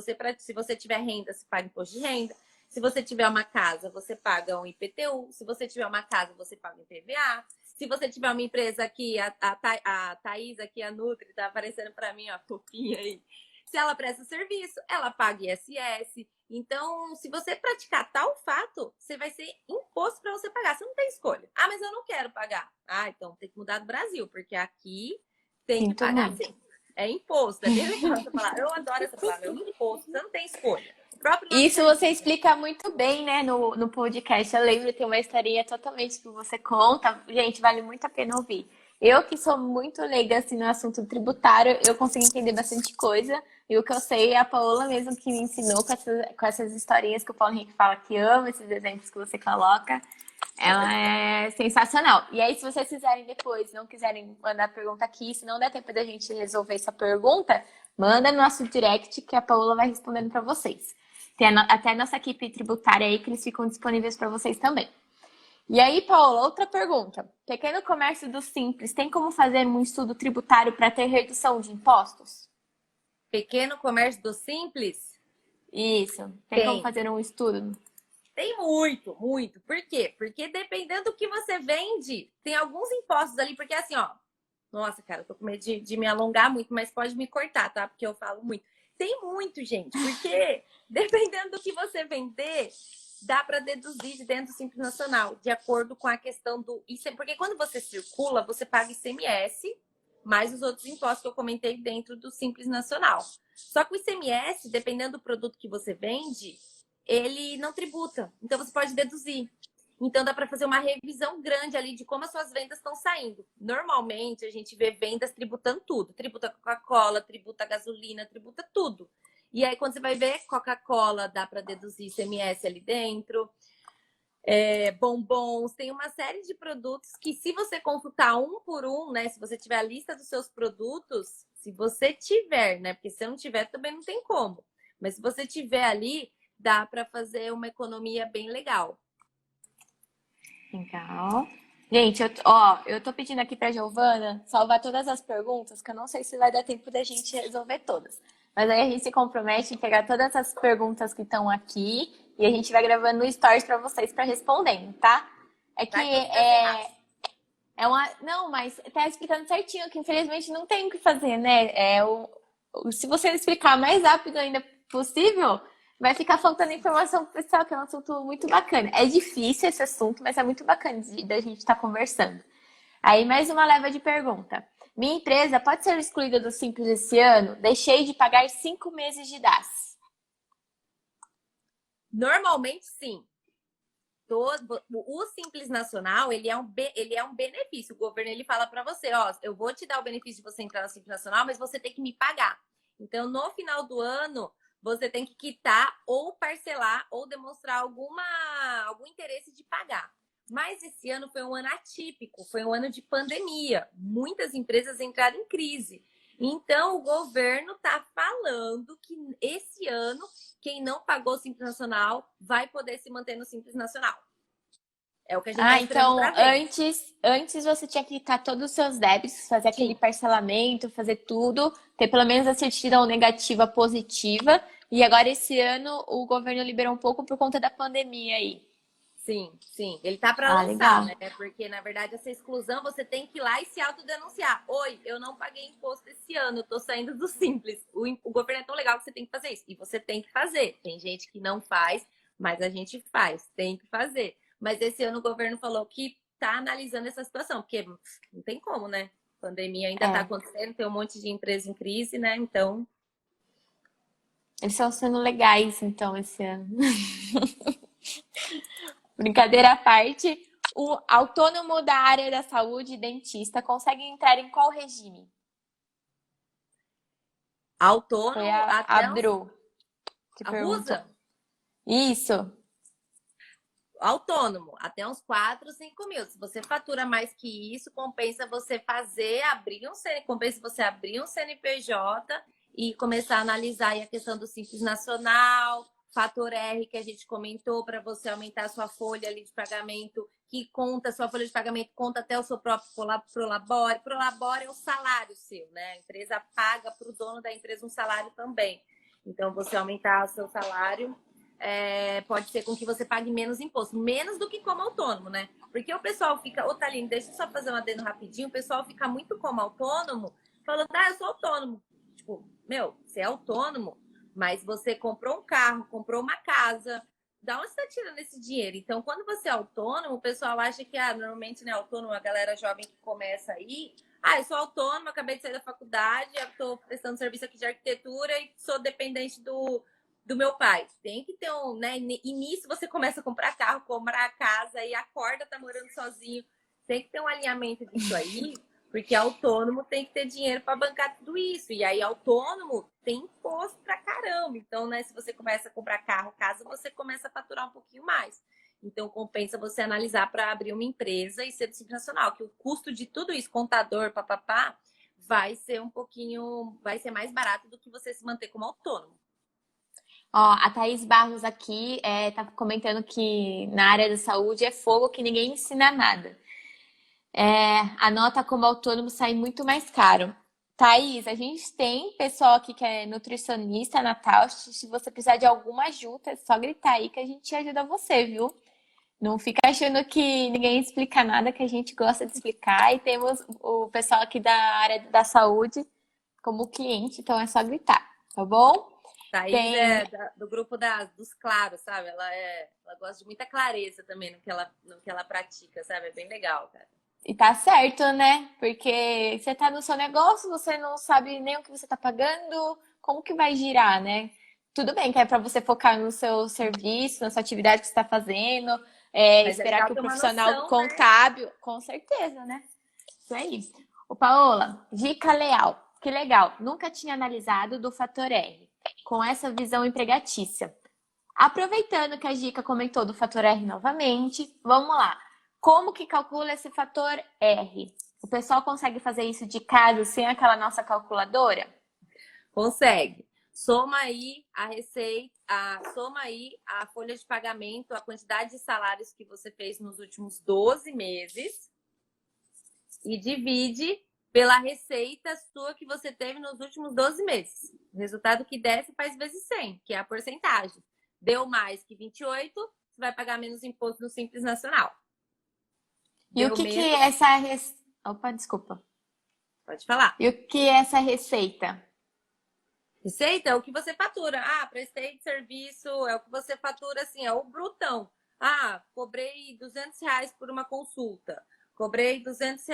você tiver renda, você paga imposto de renda. Se você tiver uma casa, você paga um IPTU. Se você tiver uma casa, você paga um IPVA. Se você tiver uma empresa aqui, a Thaís aqui, a Nutri, tá aparecendo para mim, ó, fofinha aí. Se ela presta serviço, ela paga ISS. Então, se você praticar tal fato, você vai ser imposto para você pagar. Você não tem escolha. Ah, mas eu não quero pagar. Ah, então tem que mudar do Brasil, porque aqui tem que pagar sim. É imposto. É bem legal essa palavra. Eu adoro essa palavra. É um imposto. Você não tem escolha.
Isso você explica muito bem, né, no podcast. Eu lembro, tem uma historinha totalmente que você conta. Gente, vale muito a pena ouvir. Eu que sou muito leiga assim, no assunto tributário, eu consigo entender bastante coisa. E o que eu sei é a Paola mesmo que me ensinou com essas historinhas que o Paulo Henrique fala que ama, esses exemplos que você coloca. Ela é sensacional. E aí, se vocês quiserem depois, não quiserem mandar pergunta aqui, se não der tempo da gente resolver essa pergunta, manda no nosso direct que a Paola vai respondendo para vocês. Tem até a nossa equipe tributária aí que eles ficam disponíveis para vocês também. E aí, Paola, outra pergunta. Pequeno comércio do Simples, tem como fazer um estudo tributário para ter redução de impostos?
Pequeno comércio do Simples?
Isso. Tem como fazer um estudo?
Tem muito, muito. Por quê? Porque dependendo do que você vende, tem alguns impostos ali, porque assim, ó. Nossa, cara, eu tô com medo de me alongar muito, mas pode me cortar, tá? Porque eu falo muito. Tem muito, gente, porque dependendo do que você vender, dá para deduzir de dentro do Simples Nacional, de acordo com a questão do ICMS. Porque quando você circula, você paga ICMS, mais os outros impostos que eu comentei dentro do Simples Nacional. Só que o ICMS, dependendo do produto que você vende, ele não tributa. Então, você pode deduzir. Então, dá para fazer uma revisão grande ali de como as suas vendas estão saindo. Normalmente, a gente vê vendas tributando tudo. Tributa Coca-Cola, tributa gasolina, tributa tudo. E aí, quando você vai ver, Coca-Cola dá para deduzir ICMS ali dentro. Bombons, tem uma série de produtos que se você consultar um por um, né? Se você tiver a lista dos seus produtos, se você tiver, né? Porque se eu não tiver, também não tem como. Mas se você tiver ali, dá para fazer uma economia bem legal.
Legal. Gente, eu tô pedindo aqui pra Giovana salvar todas as perguntas, que eu não sei se vai dar tempo da gente resolver todas. Mas aí a gente se compromete em pegar todas as perguntas que estão aqui e a gente vai gravando no Stories pra vocês pra responderem, tá? É que Não, mas tá explicando certinho que infelizmente não tem o que fazer, né? Se você explicar mais rápido ainda possível, vai ficar faltando informação pro pessoal, que é um assunto muito bacana. É difícil esse assunto, mas é muito bacana da gente estar conversando. Aí, mais uma leva de pergunta. Minha empresa pode ser excluída do Simples esse ano? Deixei de pagar 5 meses de DAS.
Normalmente, sim. O Simples Nacional, ele é um benefício. O governo, ele fala para você, ó, eu vou te dar o benefício de você entrar no Simples Nacional, mas você tem que me pagar. Então, no final do ano, você tem que quitar ou parcelar ou demonstrar algum interesse de pagar. Mas esse ano foi um ano atípico, foi um ano de pandemia. Muitas empresas entraram em crise. Então, o governo está falando que esse ano, quem não pagou o Simples Nacional vai poder se manter no Simples Nacional. É o que a gente está esperando
Então,
para ver.
antes você tinha que quitar todos os seus débitos, fazer aquele parcelamento, fazer tudo, ter pelo menos a certidão negativa positiva. E agora, esse ano, o governo liberou um pouco por conta da pandemia aí.
Sim, sim. Ele tá para
Ah,
lançar,
legal.
né? Porque, na verdade, essa exclusão você tem que ir lá e se autodenunciar. Oi, eu não paguei imposto esse ano, eu tô saindo do Simples. O governo é tão legal que você tem que fazer isso. E você tem que fazer. Tem gente que não faz, mas a gente faz. Tem que fazer. Mas esse ano o governo falou que tá analisando essa situação, porque não tem como, né? A pandemia ainda tá
É,
acontecendo, tem um monte de empresa em crise, né? Então,
eles estão sendo legais, então, esse ano. Brincadeira à parte, o autônomo da área da saúde, dentista, consegue entrar em qual regime? Foi
autônomo
a
até uns...
Bru que
A
perguntou.
Rusa?
Isso.
Autônomo, até uns 4, 5 mil. Se você fatura mais que isso, compensa você compensa você abrir um CNPJ e começar a analisar aí a questão do Simples Nacional, fator R que a gente comentou para você aumentar a sua folha ali de pagamento, que conta, sua folha de pagamento conta até o seu próprio Prolabore. Prolabore é o salário seu, né? A empresa paga para o dono da empresa um salário também. Então, você aumentar o seu salário pode ser com que você pague menos imposto, menos do que como autônomo, né? Porque o pessoal fica, ô Thaline, deixa eu só fazer um adendo rapidinho, o pessoal fica muito como autônomo, falando, eu sou autônomo. Tipo, você é autônomo, mas você comprou um carro, comprou uma casa, da onde você tá tirando esse dinheiro? Então, quando você é autônomo, o pessoal acha que, normalmente, né, autônomo, a galera jovem que começa aí, eu sou autônomo, acabei de sair da faculdade, eu tô prestando serviço aqui de arquitetura e sou dependente do meu pai. Tem que ter né? E nisso você começa a comprar carro, comprar casa e acorda, tá morando sozinho. Tem que ter um alinhamento disso aí, porque autônomo tem que ter dinheiro para bancar tudo isso. E aí, autônomo tem imposto pra caramba. Então, né, se você começa a comprar carro, casa, você começa a faturar um pouquinho mais. Então, compensa você analisar para abrir uma empresa e ser do Simples Nacional, que o custo de tudo isso, contador, papapá, vai ser vai ser mais barato do que você se manter como autônomo.
Ó, a Thaís Barros aqui tá comentando que na área da saúde é fogo que ninguém ensina nada. A nota como autônomo sai muito mais caro. Thaís, a gente tem pessoal aqui que é nutricionista, Natal. Se você precisar de alguma ajuda, é só gritar aí que a gente ajuda você, viu? Não fica achando que ninguém explica nada, que a gente gosta de explicar. E temos o pessoal aqui da área da saúde como cliente, então é só gritar, tá bom?
Thaís
Tem.
é do grupo dos claros, sabe? Ela gosta de muita clareza também no que ela pratica, sabe? É bem legal, cara.
E tá certo, né? Porque você tá no seu negócio, você não sabe nem o que você tá pagando, como que vai girar, né? Tudo bem que é para você focar no seu serviço, na sua atividade que você está fazendo,
Mas é
esperar
legal
que o
ter uma
profissional
noção, né?
contábil, com certeza, né? Isso aí. Ô, Paola, dica leal. Que legal. Nunca tinha analisado do fator R, com essa visão empregatícia. Aproveitando que a Gica comentou do fator R novamente, vamos lá. Como que calcula esse fator R? O pessoal consegue fazer isso de casa sem aquela nossa calculadora?
Consegue. Soma aí a receita, soma aí a folha de pagamento, a quantidade de salários que você fez nos últimos 12 meses e divide pela receita sua que você teve nos últimos 12 meses. O resultado que der, você faz vezes 100, que é a porcentagem. Deu mais que 28, você vai pagar menos imposto no Simples Nacional.
E o
Deu
que
menos,
é essa Opa, desculpa.
pode falar.
E o que é essa receita?
Receita é o que você fatura. Prestei de serviço, é o que você fatura, assim, é o brutão. Cobrei R$ 200 por uma consulta. Cobrei R$ 200,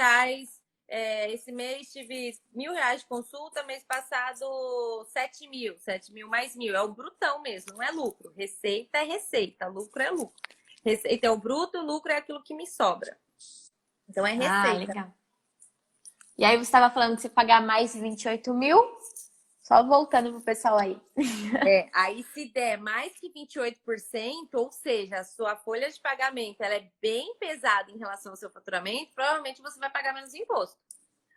esse mês tive R$ 1.000 de consulta, mês passado 7 mil. 7 mil mais 1.000. É o brutão mesmo, não é lucro. Receita é receita, lucro é lucro. Receita é o bruto, lucro é aquilo que me sobra. Então, é receita.
Legal. E aí você estava falando que você pagar mais de 28 mil? Só voltando pro pessoal aí.
Aí se der mais que 28%, ou seja, a sua folha de pagamento ela é bem pesada em relação ao seu faturamento, provavelmente você vai pagar menos imposto.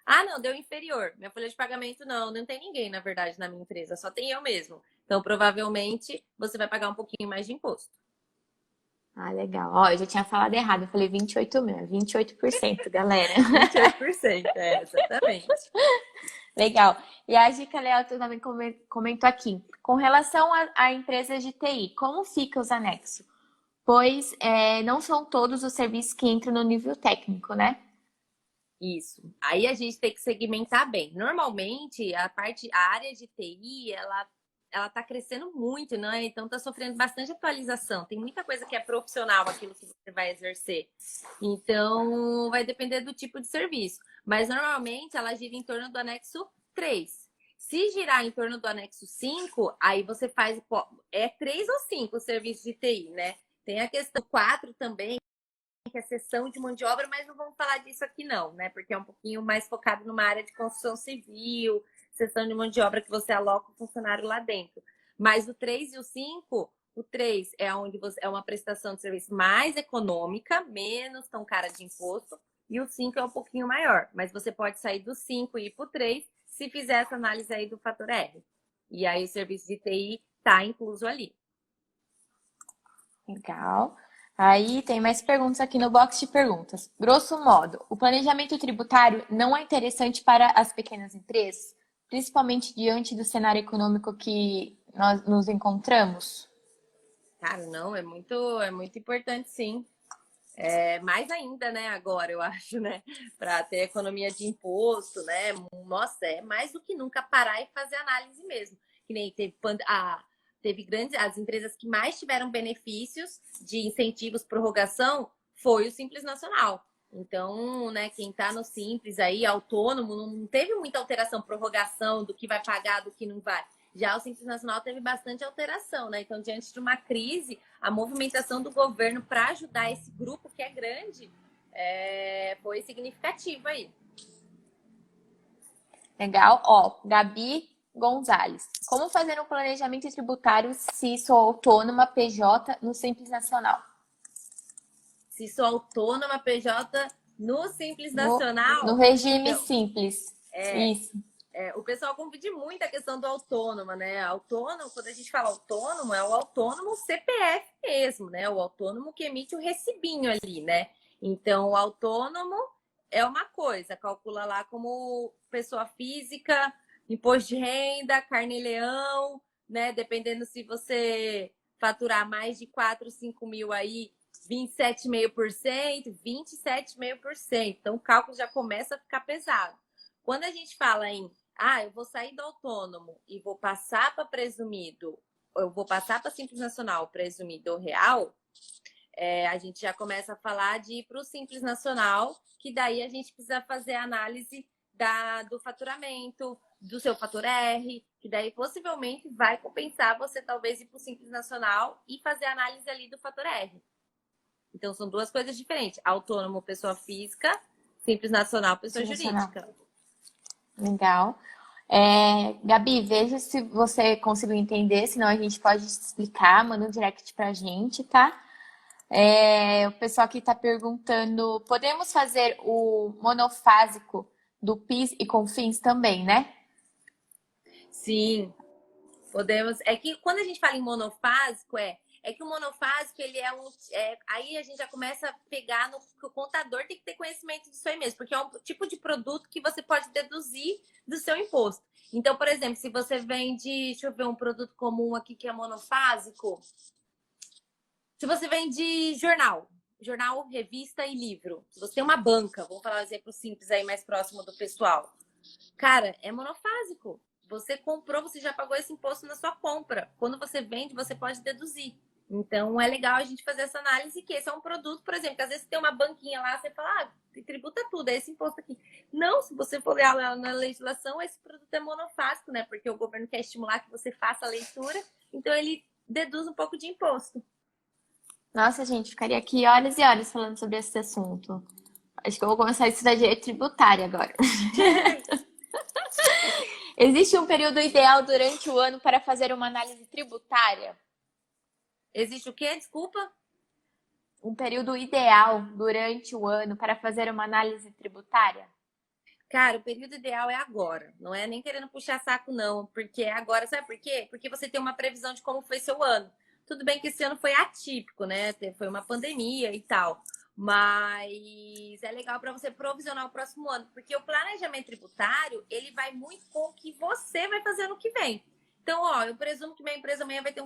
Ah, não, deu inferior. Minha folha de pagamento não tem ninguém, na verdade, na minha empresa, só tem eu mesmo. Então, provavelmente, você vai pagar um pouquinho mais de imposto.
Ah, legal. Ó, eu já tinha falado errado. Eu falei 28 mil, é 28%, galera.
28%, exatamente.
Legal. E a Dica Leal também comentou aqui. Com relação a empresas de TI, como ficam os anexos? Pois não são todos os serviços que entram no nível técnico, né?
Isso. Aí a gente tem que segmentar bem. Normalmente, a área de TI, ela tá crescendo muito, né? Então tá sofrendo bastante atualização. Tem muita coisa que é profissional, aquilo que você vai exercer. Então, vai depender do tipo de serviço. Mas normalmente ela gira em torno do anexo 3. Se girar em torno do anexo 5, aí você faz 3 ou 5 serviços de TI, né? Tem a questão 4 também, que é cessão de mão de obra, mas não vamos falar disso aqui não, né? Porque é um pouquinho mais focado numa área de construção civil, cessão de mão de obra que você aloca o funcionário lá dentro. Mas o 3 e o 5, o 3 é onde é uma prestação de serviço mais econômica, menos tão cara de imposto, e o 5 é um pouquinho maior. Mas você pode sair do 5 e ir para o 3 se fizer essa análise aí do fator R. E aí o serviço de TI está incluso ali.
Legal. Aí tem mais perguntas aqui no box de perguntas. Grosso modo, o planejamento tributário não é interessante para as pequenas empresas, principalmente diante do cenário econômico que nós nos encontramos?
Cara, não, é muito importante, sim. Mais ainda, né, agora, eu acho, né? Para ter economia de imposto, né? Nossa, é mais do que nunca parar e fazer análise mesmo. Que nem teve grandes, as empresas que mais tiveram benefícios de incentivos, prorrogação, foi o Simples Nacional. Então, né, quem está no Simples aí, autônomo, não teve muita alteração, prorrogação do que vai pagar, do que não vai. Já o Simples Nacional teve bastante alteração, né? Então, diante de uma crise, a movimentação do governo para ajudar esse grupo que é grande foi significativa aí.
Legal. Ó, Gabi Gonzalez. Como fazer um planejamento tributário se sou autônoma PJ no Simples Nacional?
Se sou autônoma PJ no Simples Nacional...
No regime simples. Isso.
O pessoal confunde muito a questão do autônomo, né? Autônomo, quando a gente fala autônomo, é o autônomo CPF mesmo, né? O autônomo que emite o recibinho ali, né? Então, o autônomo é uma coisa, calcula lá como pessoa física, imposto de renda, carnê-leão, né? Dependendo se você faturar mais de 4, 5 mil aí, 27,5%, 27,5%. Então, o cálculo já começa a ficar pesado. Quando a gente fala em eu vou sair do autônomo e vou passar para presumido, eu vou passar para Simples Nacional, presumido real, a gente já começa a falar de ir para o Simples Nacional, que daí a gente precisa fazer a análise do faturamento, do seu fator R, que daí possivelmente vai compensar você talvez ir para o Simples Nacional e fazer a análise ali do fator R. Então, são duas coisas diferentes. Autônomo, pessoa física, Simples Nacional, pessoa jurídica.
Legal. Gabi, veja se você conseguiu entender, senão a gente pode explicar, manda um direct pra gente, tá? O pessoal aqui tá perguntando, podemos fazer o monofásico do PIS e COFINS também, né?
Sim, podemos. É que quando a gente fala em monofásico, que o monofásico, ele aí a gente já começa a pegar que o contador tem que ter conhecimento disso aí mesmo, porque é um tipo de produto que você pode deduzir do seu imposto. Então, por exemplo, se você vende, deixa eu ver um produto comum aqui que é monofásico. Se você vende jornal, revista e livro, se você tem uma banca, vamos falar um exemplo simples aí mais próximo do pessoal. Cara, é monofásico. Você comprou, você já pagou esse imposto na sua compra. Quando você vende, você pode deduzir. Então, é legal a gente fazer essa análise, que esse é um produto, por exemplo, que às vezes você tem uma banquinha lá, você fala, tributa tudo, é esse imposto aqui. Não, se você for ler na legislação, esse produto é monofásico, né? Porque o governo quer estimular que você faça a leitura, então ele deduz um pouco de imposto.
Nossa, gente, ficaria aqui horas e horas falando sobre esse assunto. Acho que eu vou começar a estudar direito tributário agora. Existe um período ideal durante o ano para fazer uma análise tributária?
Existe o quê? Desculpa?
Um período ideal durante o ano para fazer uma análise tributária?
Cara, o período ideal é agora. Não é nem querendo puxar saco, não. Porque é agora, sabe por quê? Porque você tem uma previsão de como foi seu ano. Tudo bem que esse ano foi atípico, né? Foi uma pandemia e tal. Mas é legal para você provisionar o próximo ano. Porque o planejamento tributário, ele vai muito com o que você vai fazer ano que vem. Então, ó, eu presumo que minha empresa amanhã vai ter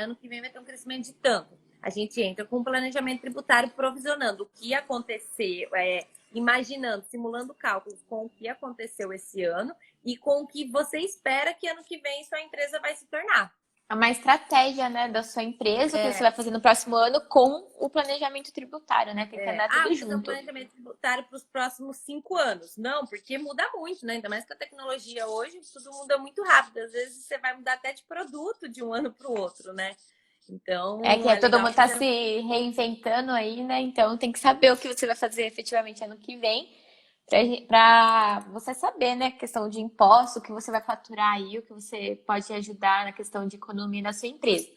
ano que vem vai ter um crescimento de tanto. A gente entra com um planejamento tributário provisionando o que aconteceu, imaginando, simulando cálculos com o que aconteceu esse ano e com o que você espera que ano que vem sua empresa vai se tornar.
É uma estratégia, né, da sua empresa, o que você vai fazer no próximo ano com o planejamento tributário, né? Tem que andar tudo
fazer
junto.
um planejamento tributário para os próximos 5 anos. Não, porque muda muito, né? Ainda mais que a tecnologia hoje, tudo muda muito rápido. Às vezes você vai mudar até de produto de um ano para o outro, né? Então,
É que todo mundo está
fazer...
se reinventando aí, né? Então tem que saber o que você vai fazer efetivamente ano que vem, para você saber, né? Questão de imposto, o que você vai faturar aí, o que você pode ajudar na questão de economia na sua empresa.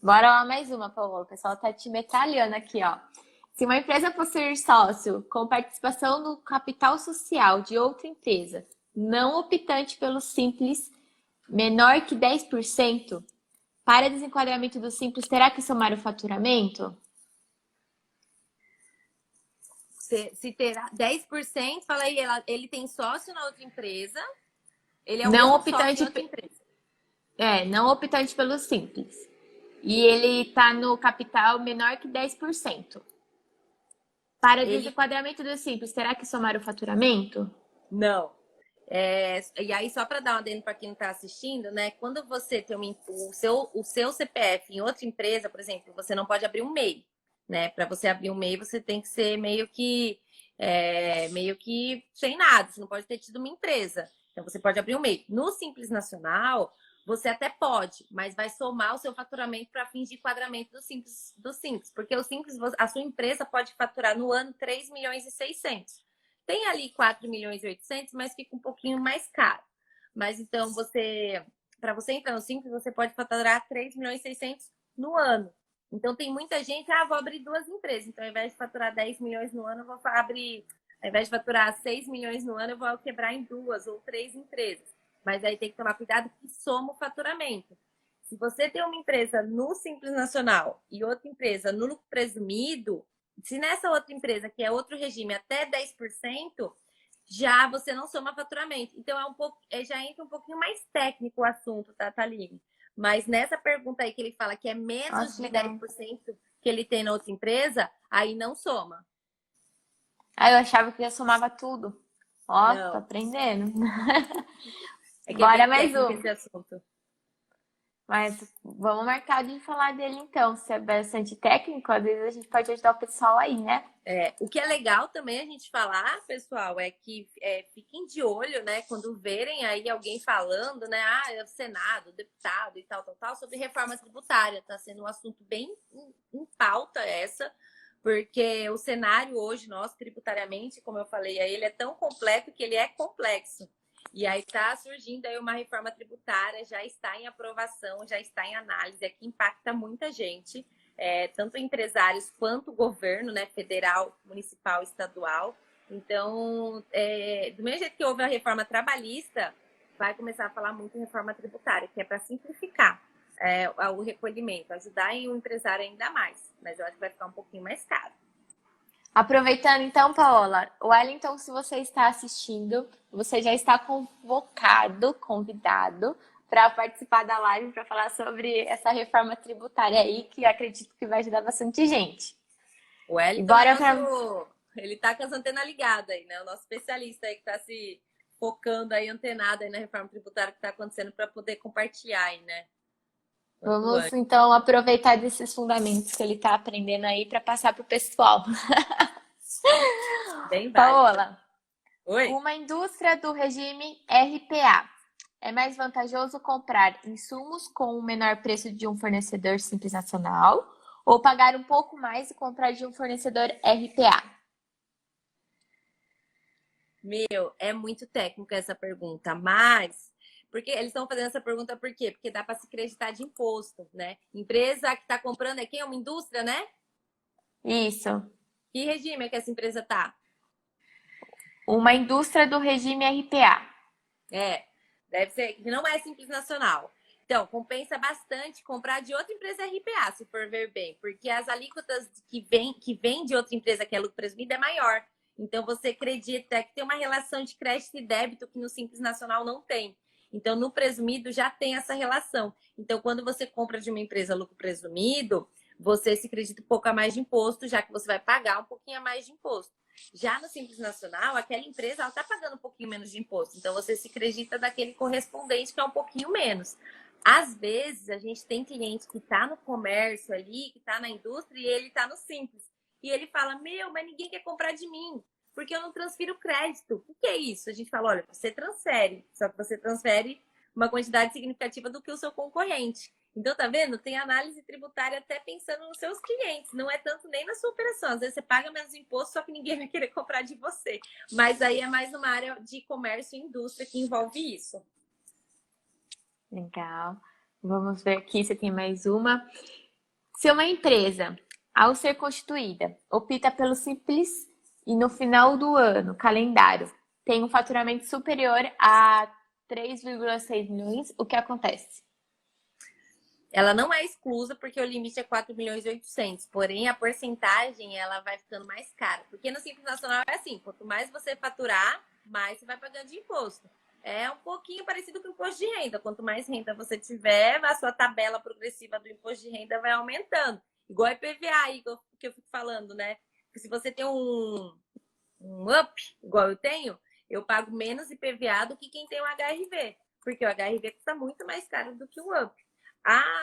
Bora lá mais uma, Paola. O pessoal tá te metralhando aqui, ó. Se uma empresa possuir sócio com participação no capital social de outra empresa, não optante pelo simples, menor que 10%, para desenquadramento do simples, terá que somar o faturamento?
Se terá 10%, fala aí, ele tem sócio na outra empresa, ele é o
Não
mesmo sócio
optante,
em outra empresa.
não optante pelo simples. E ele está no capital menor que 10%. Para desenquadramento do simples, terá que somar o faturamento?
Não. E aí, só para dar uma adendo para quem não está assistindo, né? Quando você tem o seu CPF em outra empresa, por exemplo, você não pode abrir um MEI, né? Para você abrir um MEI, você tem que ser meio que sem nada, você não pode ter tido uma empresa. Então, você pode abrir um MEI. No Simples Nacional, você até pode, mas vai somar o seu faturamento para fins de enquadramento do Simples. Porque o Simples, a sua empresa pode faturar no ano 3 milhões e 600. Tem ali 4 milhões e 800, mas fica um pouquinho mais caro. Mas então, para você entrar no Simples, você pode faturar 3 milhões e 600 no ano. Então, tem muita gente, vou abrir duas empresas. Então, ao invés de faturar 10 milhões no ano, eu vou abrir, ao invés de faturar 6 milhões no ano, eu vou quebrar em duas ou três empresas. Mas aí tem que tomar cuidado que soma o faturamento. Se você tem uma empresa no Simples Nacional e outra empresa no lucro presumido, se nessa outra empresa, que é outro regime, até 10%, já você não soma faturamento. Então, já entra um pouquinho mais técnico o assunto, tá, Thaline? Mas nessa pergunta aí que ele fala que é menos de 10% que ele tem na outra empresa, aí não soma.
Eu achava que já somava tudo. Ó,
Não.
tô aprendendo.
Bora
mais um.
Esse assunto.
Mas vamos marcar de falar dele então. Se é bastante técnico, às vezes a gente pode ajudar o pessoal aí, né?
O que é legal também a gente falar, pessoal, é que fiquem de olho, né? Quando verem aí alguém falando, né? É o Senado, o deputado e tal, sobre reforma tributária. Tá sendo um assunto bem em pauta essa, porque o cenário hoje, nosso, tributariamente, como eu falei, aí ele é tão completo que ele é complexo. E aí está surgindo aí uma reforma tributária, já está em aprovação, já está em análise, que impacta muita gente, tanto empresários quanto o governo, né, federal, municipal, estadual. Então, do mesmo jeito que houve a reforma trabalhista, vai começar a falar muito em reforma tributária, que é para simplificar o recolhimento, ajudar o empresário ainda mais. Mas eu acho que vai ficar um pouquinho mais caro.
Aproveitando então, Paola, Wellington, se você está assistindo, você já está convidado para participar da live para falar sobre essa reforma tributária aí, que acredito que vai ajudar bastante gente.
O Wellington, ele tá com as antenas ligadas aí, né? O nosso especialista aí que está se focando aí, antenado aí na reforma tributária que está acontecendo para poder compartilhar aí, né?
Vamos então aproveitar desses fundamentos que ele está aprendendo aí para passar para o pessoal.
Bem
Paola,
oi?
Uma indústria do regime RPA. É mais vantajoso comprar insumos com o menor preço de um fornecedor simples nacional ou pagar um pouco mais e comprar de um fornecedor RPA?
É muito técnica essa pergunta, mas Porque eles estão fazendo essa pergunta por quê? Porque dá para se creditar de imposto, né? Empresa que está comprando é quem? É uma indústria, né?
Isso.
Que regime é que essa empresa tá?
Uma indústria do regime RPA.
É, deve ser, que não é Simples Nacional. Então, compensa bastante comprar de outra empresa RPA, se for ver bem, porque as alíquotas que vem de outra empresa que é lucro presumido é maior. Então, você acredita que tem uma relação de crédito e débito que no Simples Nacional não tem. Então, no presumido já tem essa relação. Então, quando você compra de uma empresa lucro presumido, você se acredita um pouco a mais de imposto, já que você vai pagar um pouquinho a mais de imposto. Já no Simples Nacional, aquela empresa ela está pagando um pouquinho menos de imposto. Então, você se acredita daquele correspondente que é um pouquinho menos. Às vezes, a gente tem cliente que está no comércio ali, que está na indústria, e ele está no Simples. E ele fala, mas ninguém quer comprar de mim, porque eu não transfiro crédito. O que é isso? A gente fala, olha, você transfere, só que você transfere uma quantidade significativa do que o seu concorrente. Então, tá vendo? Tem análise tributária até pensando nos seus clientes. Não é tanto nem na sua operação. Às vezes você paga menos imposto, só que ninguém vai querer comprar de você. Mas aí é mais uma área de comércio e indústria que envolve isso.
Legal. Vamos ver aqui se tem mais uma. Se uma empresa, ao ser constituída, opta pelo Simples e no final do ano, calendário, tem um faturamento superior a 3,6 milhões, o que acontece?
Ela não é exclusa porque o limite é 4 milhões e 800. Porém, a porcentagem ela vai ficando mais cara. Porque no Simples Nacional é assim, quanto mais você faturar, mais você vai pagando de imposto. É um pouquinho parecido com o imposto de renda. Quanto mais renda você tiver, a sua tabela progressiva do imposto de renda vai aumentando. Igual a IPVA aí que eu fico falando, né? Porque se você tem um up, igual eu tenho, eu pago menos IPVA do que quem tem um HRV. Porque o HRV custa muito mais caro do que o up.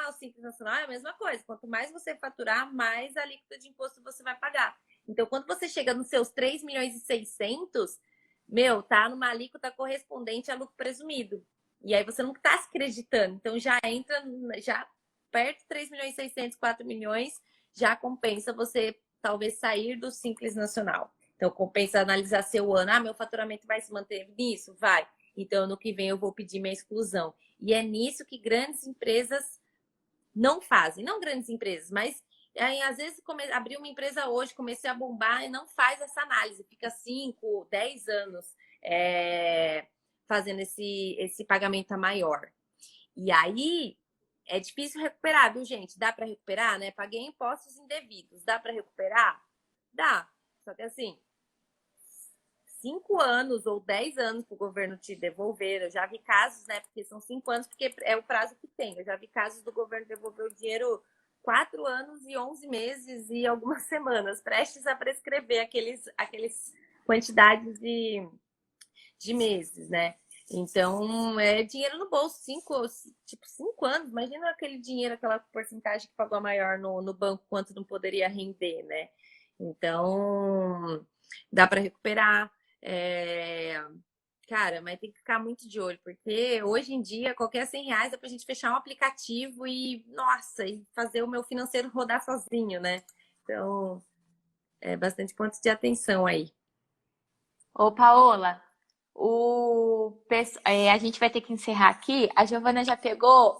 O Simples Nacional é a mesma coisa. Quanto mais você faturar, mais a alíquota de imposto você vai pagar. Então, quando você chega nos seus 3 milhões e 600, tá numa alíquota correspondente a lucro presumido. E aí você não tá se acreditando. Então, já entra, já perto de 3 milhões e 600, 4 milhões, já compensa você talvez sair do Simples Nacional. Então, compensa analisar seu ano. Meu faturamento vai se manter nisso? Vai. Então, ano que vem eu vou pedir minha exclusão. E é nisso que grandes empresas não fazem. Não grandes empresas, mas aí, às vezes abrir uma empresa hoje, comecei a bombar e não faz essa análise. Fica 5, 10 anos fazendo esse pagamento a maior. E aí é difícil recuperar, viu, gente? Dá para recuperar, né? Paguei impostos indevidos. Dá para recuperar? Dá. Só que assim, 5 anos ou 10 anos para o governo te devolver. Eu já vi casos, né? Porque são 5 anos, porque é o prazo que tem. Eu já vi casos do governo devolver o dinheiro 4 anos e 11 meses e algumas semanas, prestes a prescrever aqueles quantidades de meses, né? Então, é dinheiro no bolso, 5 anos. Imagina aquele dinheiro, aquela porcentagem que pagou a maior no banco, quanto não poderia render, né? Então, dá para recuperar. Cara, mas tem que ficar muito de olho, porque hoje em dia, qualquer 100 reais dá pra gente fechar um aplicativo e fazer o meu financeiro rodar sozinho, né? Então, é bastante ponto de atenção aí.
Ô, Paola, a gente vai ter que encerrar aqui. A Giovana já pegou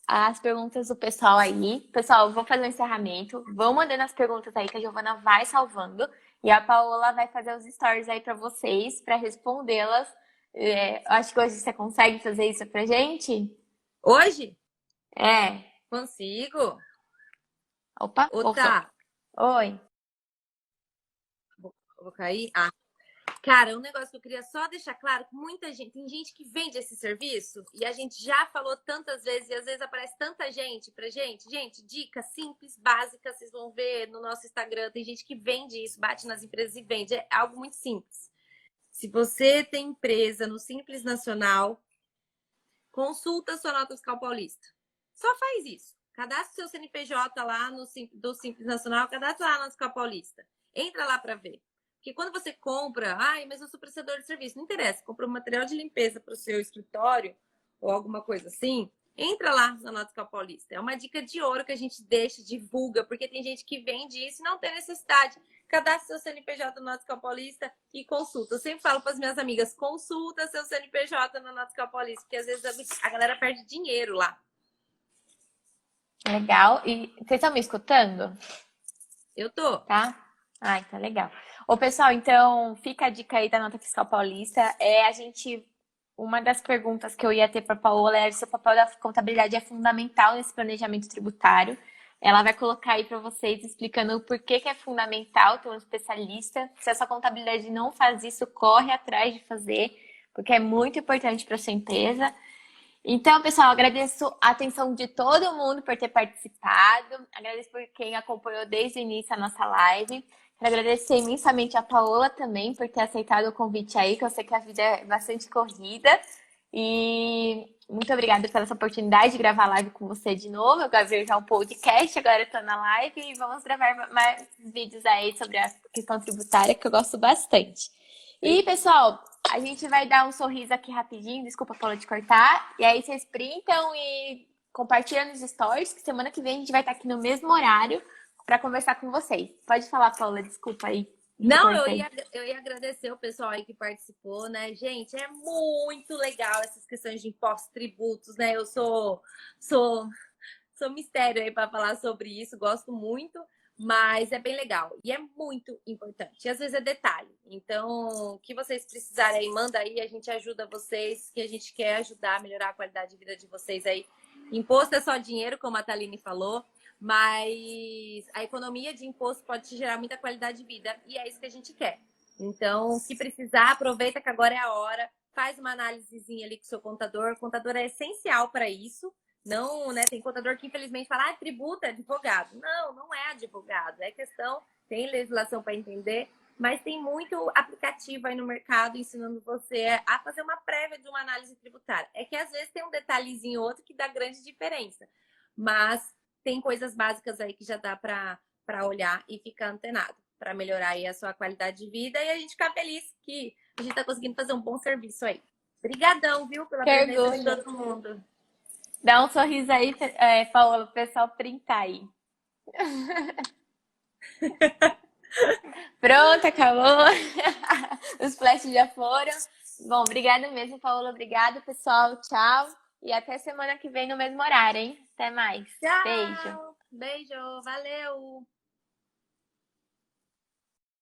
as perguntas do pessoal aí. Pessoal, eu vou fazer o encerramento. Vão mandando as perguntas aí que a Giovana vai salvando. E a Paola vai fazer os stories aí para vocês, para respondê-las. Acho que hoje você consegue fazer isso pra gente?
Hoje?
É.
Consigo.
Opa,
Tá.
Oi.
Vou cair. Cara, um negócio que eu queria só deixar claro, que muita gente, tem gente que vende esse serviço e a gente já falou tantas vezes e às vezes aparece tanta gente pra gente. Gente, dicas simples, básicas, vocês vão ver no nosso Instagram, tem gente que vende isso, bate nas empresas e vende. É algo muito simples. Se você tem empresa no Simples Nacional, consulta sua nota fiscal paulista. Só faz isso. Cadastra seu CNPJ lá do Simples Nacional, cadastra lá na fiscal paulista. Entra lá para ver. Porque quando você compra, mas eu sou prestador de serviço, não interessa, compra um material de limpeza para o seu escritório ou alguma coisa assim, Entra lá na Nota Fiscal Paulista. É uma dica de ouro que a gente deixa, divulga, porque tem gente que vende isso e não tem necessidade. Cadastre seu CNPJ na Nota Fiscal Paulista e consulta. Eu sempre falo para as minhas amigas, consulta seu CNPJ na Nota Fiscal Paulista, porque às vezes a galera perde dinheiro lá.
Legal. E vocês estão me escutando?
Eu tô.
Tá? Ah, então legal. Ô, pessoal, então fica a dica aí da Nota Fiscal Paulista. Uma das perguntas que eu ia ter para a Paola era se o papel da contabilidade é fundamental nesse planejamento tributário. Ela vai colocar aí para vocês explicando o porquê que é fundamental ter um especialista. Se essa contabilidade não faz isso, corre atrás de fazer, porque é muito importante para sua empresa. Então, pessoal, agradeço a atenção de todo mundo por ter participado. Agradeço por quem acompanhou desde o início a nossa live. Quero agradecer imensamente a Paola também por ter aceitado o convite aí, que eu sei que a vida é bastante corrida. E muito obrigada pela essa oportunidade de gravar a live com você de novo. Eu gravei já um podcast, agora eu tô na live e vamos gravar mais vídeos aí sobre a questão tributária, que eu gosto bastante. E, pessoal, a gente vai dar um sorriso aqui rapidinho, desculpa, Paula, de cortar. E aí vocês printam e compartilham nos stories, que semana que vem a gente vai estar aqui no mesmo horário para conversar com vocês. Pode falar, Paula, desculpa aí.
Não, eu ia agradecer o pessoal aí que participou, né? Gente, é muito legal essas questões de impostos, tributos, né? Eu sou mistério aí para falar sobre isso, gosto muito, mas é bem legal e é muito importante. E às vezes é detalhe. Então, o que vocês precisarem aí, manda aí, a gente ajuda vocês, que a gente quer ajudar a melhorar a qualidade de vida de vocês aí. Imposto é só dinheiro, como a Thaline falou, mas a economia de imposto pode te gerar muita qualidade de vida e é isso que a gente quer. Então, se precisar, aproveita que agora é a hora, faz uma análisezinha ali com o seu contador. O contador é essencial para isso. Não, né? Tem contador que infelizmente fala, tributa, é advogado. Não, não é advogado. É questão, tem legislação para entender, mas tem muito aplicativo aí no mercado ensinando você a fazer uma prévia de uma análise tributária. É que às vezes tem um detalhezinho outro que dá grande diferença, mas tem coisas básicas aí que já dá para olhar e ficar antenado, para melhorar aí a sua qualidade de vida e a gente ficar feliz que a gente está conseguindo fazer um bom serviço aí. Obrigadão, viu, pela presença de todo mundo.
Dá um sorriso aí, Paola, o pessoal printar aí. Pronto, acabou. Os flashes já foram. Bom, obrigada mesmo, Paola. Obrigada, pessoal. Tchau. E até semana que vem no mesmo horário, hein? Até mais.
Tchau.
Beijo.
Beijo. Valeu.